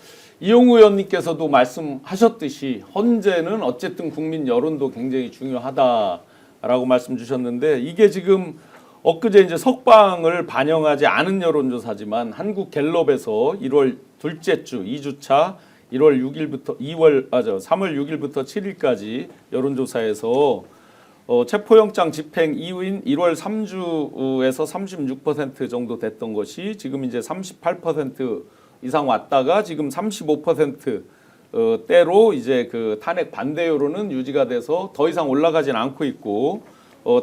이용우 의원님께서도 말씀하셨듯이 헌재는 어쨌든 국민 여론도 굉장히 중요하다라고 말씀 주셨는데 이게 지금 엊그제 이제 석방을 반영하지 않은 여론조사지만 한국갤럽에서 1월 둘째 주 2주차 3월 6일부터 7일까지 여론조사에서 체포영장 집행 이후인 1월 3주에서 36% 정도 됐던 것이 지금 이제 38% 이상 왔다가 지금 35% 대로 이제 그 탄핵 반대 여론은 유지가 돼서 더 이상 올라가진 않고 있고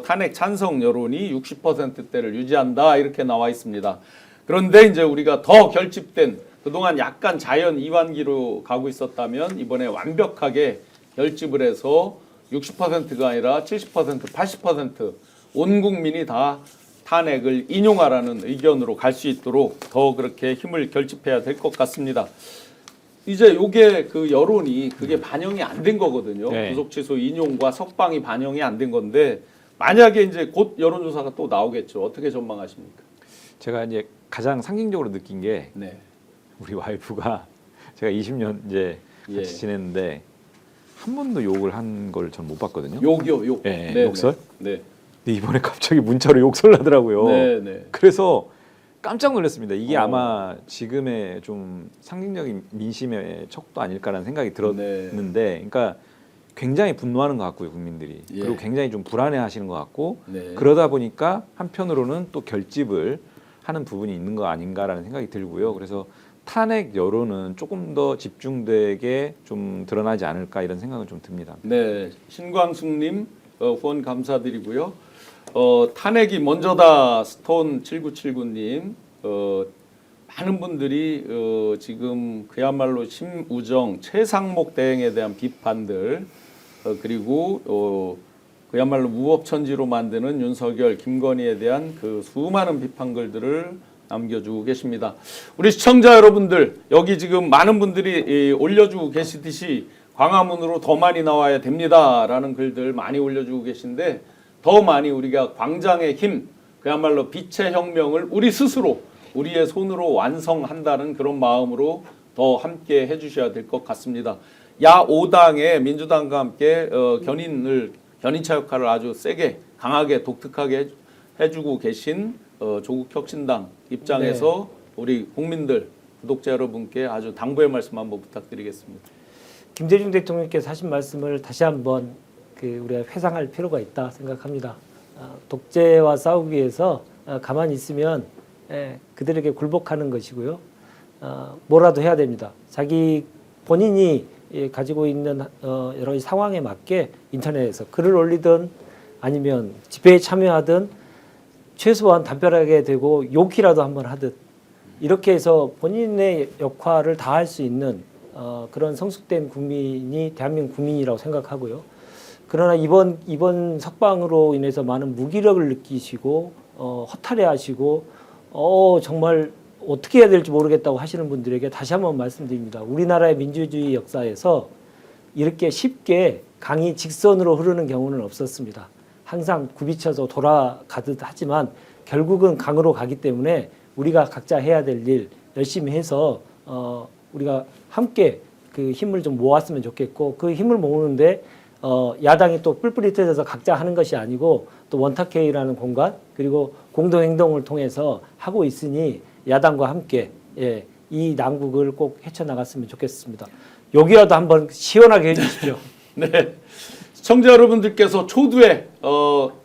탄핵 찬성 여론이 60%대를 유지한다 이렇게 나와 있습니다. 그런데 이제 우리가 더 결집된 그동안 약간 자연 이완기로 가고 있었다면 이번에 완벽하게 결집을 해서 60%가 아니라 70%, 80% 온 국민이 다 탄핵을 인용하라는 의견으로 갈 수 있도록 더 그렇게 힘을 결집해야 될 것 같습니다. 이제 요게 그 여론이 그게 반영이 안 된 거거든요. 네. 구속 취소 인용과 석방이 반영이 안 된 건데 만약에 이제 곧 여론조사가 또 나오겠죠. 어떻게 전망하십니까? 제가 이제 가장 상징적으로 느낀 게 네. 우리 와이프가 제가 20년 이제 같이 예. 지냈는데 한 번도 욕을 한 걸 전 못 봤거든요. 욕. 예, 네, 욕설? 네. 근데 이번에 갑자기 문자로 욕설 나더라고요. 네, 네. 그래서 깜짝 놀랐습니다. 이게 어. 아마 지금의 좀 상징적인 민심의 척도 아닐까라는 생각이 들었는데, 그러니까 굉장히 분노하는 것 같고요, 국민들이. 예. 그리고 굉장히 좀 불안해하시는 것 같고, 네. 그러다 보니까 한편으로는 또 결집을 하는 부분이 있는 거 아닌가라는 생각이 들고요. 그래서 탄핵 여론은 조금 더 집중되게 좀 드러나지 않을까 이런 생각은 좀 듭니다. 네, 신광숙님 후원 감사드리고요. 탄핵이 먼저다 스톤 7979님 많은 분들이 지금 그야말로 심우정, 최상목 대행에 대한 비판들 그리고 그야말로 무법천지로 만드는 윤석열, 김건희에 대한 그 수많은 비판글들을 남겨주고 계십니다. 우리 시청자 여러분들 여기 지금 많은 분들이 올려주고 계시듯이 광화문으로 더 많이 나와야 됩니다라는 글들 많이 올려주고 계신데 더 많이 우리가 광장의 힘, 그야말로 빛의 혁명을 우리 스스로 우리의 손으로 완성한다는 그런 마음으로 더 함께 해주셔야 될 것 같습니다. 야 5당의 민주당과 함께 견인차 역할을 아주 세게 강하게 독특하게 해주고 계신 조국 혁신당 입장에서 우리 국민들 구독자 여러분께 아주 당부의 말씀 한번 부탁드리겠습니다. 김대중 대통령께서 하신 말씀을 다시 한번 우리가 회상할 필요가 있다 생각합니다. 독재와 싸우기 위해서 가만히 있으면 그들에게 굴복하는 것이고요. 뭐라도 해야 됩니다. 자기 본인이 가지고 있는 여러 가지 상황에 맞게 인터넷에서 글을 올리든 아니면 집회에 참여하든 최소한 담벼락에 대고 욕이라도 한번 하듯 이렇게 해서 본인의 역할을 다할 수 있는 그런 성숙된 국민이 대한민국 국민이라고 생각하고요. 그러나 이번 석방으로 인해서 많은 무기력을 느끼시고 허탈해하시고 정말 어떻게 해야 될지 모르겠다고 하시는 분들에게 다시 한번 말씀드립니다. 우리나라의 민주주의 역사에서 이렇게 쉽게 강이 직선으로 흐르는 경우는 없었습니다. 항상 굽이쳐서 돌아가듯 하지만 결국은 강으로 가기 때문에 우리가 각자 해야 될 일 열심히 해서 우리가 함께 그 힘을 좀 모았으면 좋겠고 그 힘을 모으는데 야당이 또 뿔뿔이 흩어져서 각자 하는 것이 아니고 또 원탁회의라는 공간 그리고 공동행동을 통해서 하고 있으니 야당과 함께 이 난국을 꼭 헤쳐나갔으면 좋겠습니다. 여기라도 한번 시원하게 해주십시오. 네, 시청자 여러분들께서 초두에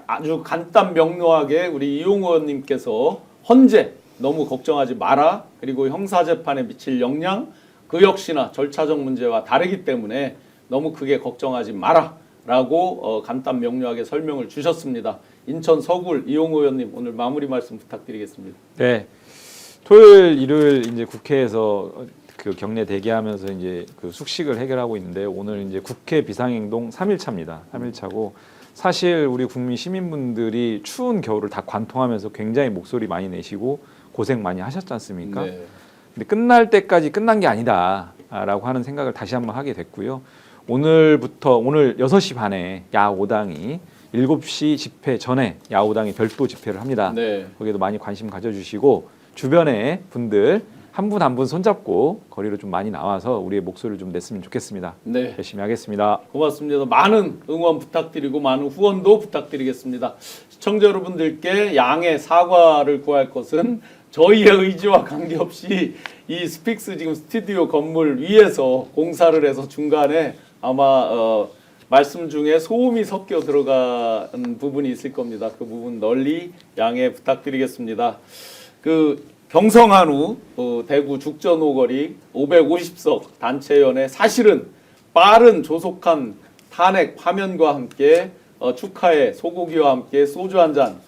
아주 간단 명료하게 우리 이용우 의원님께서 헌재 너무 걱정하지 마라. 그리고 형사재판에 미칠 영향 그 역시나 절차적 문제와 다르기 때문에 너무 크게 걱정하지 마라 라고 간단 명료하게 설명을 주셨습니다. 인천 서굴 이용우 의원님 오늘 마무리 말씀 부탁드리겠습니다. 네, 토요일, 일요일 이제 국회에서 그 경례 대기하면서 이제 그 숙식을 해결하고 있는데 오늘 이제 국회 비상행동 3일차입니다. 3일차고 사실 우리 국민 시민분들이 추운 겨울을 다 관통하면서 굉장히 목소리 많이 내시고 고생 많이 하셨지 않습니까? 네. 근데 끝날 때까지 끝난 게 아니다라고 하는 생각을 다시 한번 하게 됐고요. 오늘부터 오늘 6시 반에 야5당이 7시 집회 전에 야5당이 별도 집회를 합니다. 네. 거기에도 많이 관심 가져주시고 주변에 분들 한 분 한 분 손잡고 거리로 좀 많이 나와서 우리의 목소리를 좀 냈으면 좋겠습니다. 네. 열심히 하겠습니다. 고맙습니다. 많은 응원 부탁드리고 많은 후원도 부탁드리겠습니다. 시청자 여러분들께 양해 사과를 구할 것은 저희의 의지와 관계없이 이 스픽스 지금 스튜디오 건물 위에서 공사를 해서 중간에 아마 말씀 중에 소음이 섞여 들어간 부분이 있을 겁니다. 그 부분 널리 양해 부탁드리겠습니다. 그 경성한우 대구 죽전오거리 550석 단체연회 사실은 빠른 조속한 탄핵 파면과 함께 축하의 소고기와 함께 소주 한 잔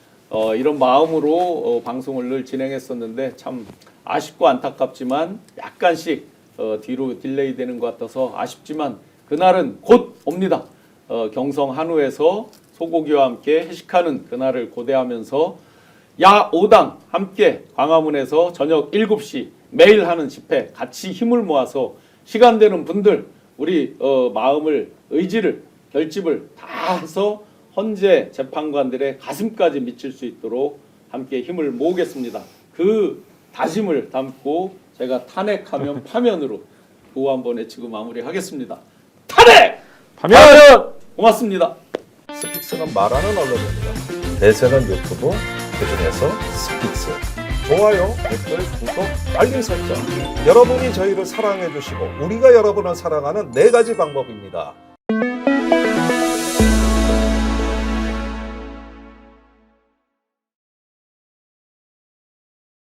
이런 마음으로 방송을 늘 진행했었는데 참 아쉽고 안타깝지만 약간씩 뒤로 딜레이 되는 것 같아서 아쉽지만 그날은 곧 옵니다. 경성 한우에서 소고기와 함께 회식하는 그날을 고대하면서 야5당 함께 광화문에서 저녁 7시 매일 하는 집회 같이 힘을 모아서 시간 되는 분들 우리 마음을 의지를 결집을 다 해서 헌재 재판관들의 가슴까지 미칠 수 있도록 함께 힘을 모으겠습니다. 그 다짐을 담고 제가 탄핵하면 파면으로 구호 한번 외치고 마무리하겠습니다. 탄핵! 파면! 고맙습니다. 스픽스는 말하는 언론입니다. 대세는 유튜브, 그중에서 스픽스. 좋아요, 댓글, 구독, 알림 설정. 여러분이 저희를 사랑해 주시고 우리가 여러분을 사랑하는 4가지 방법입니다.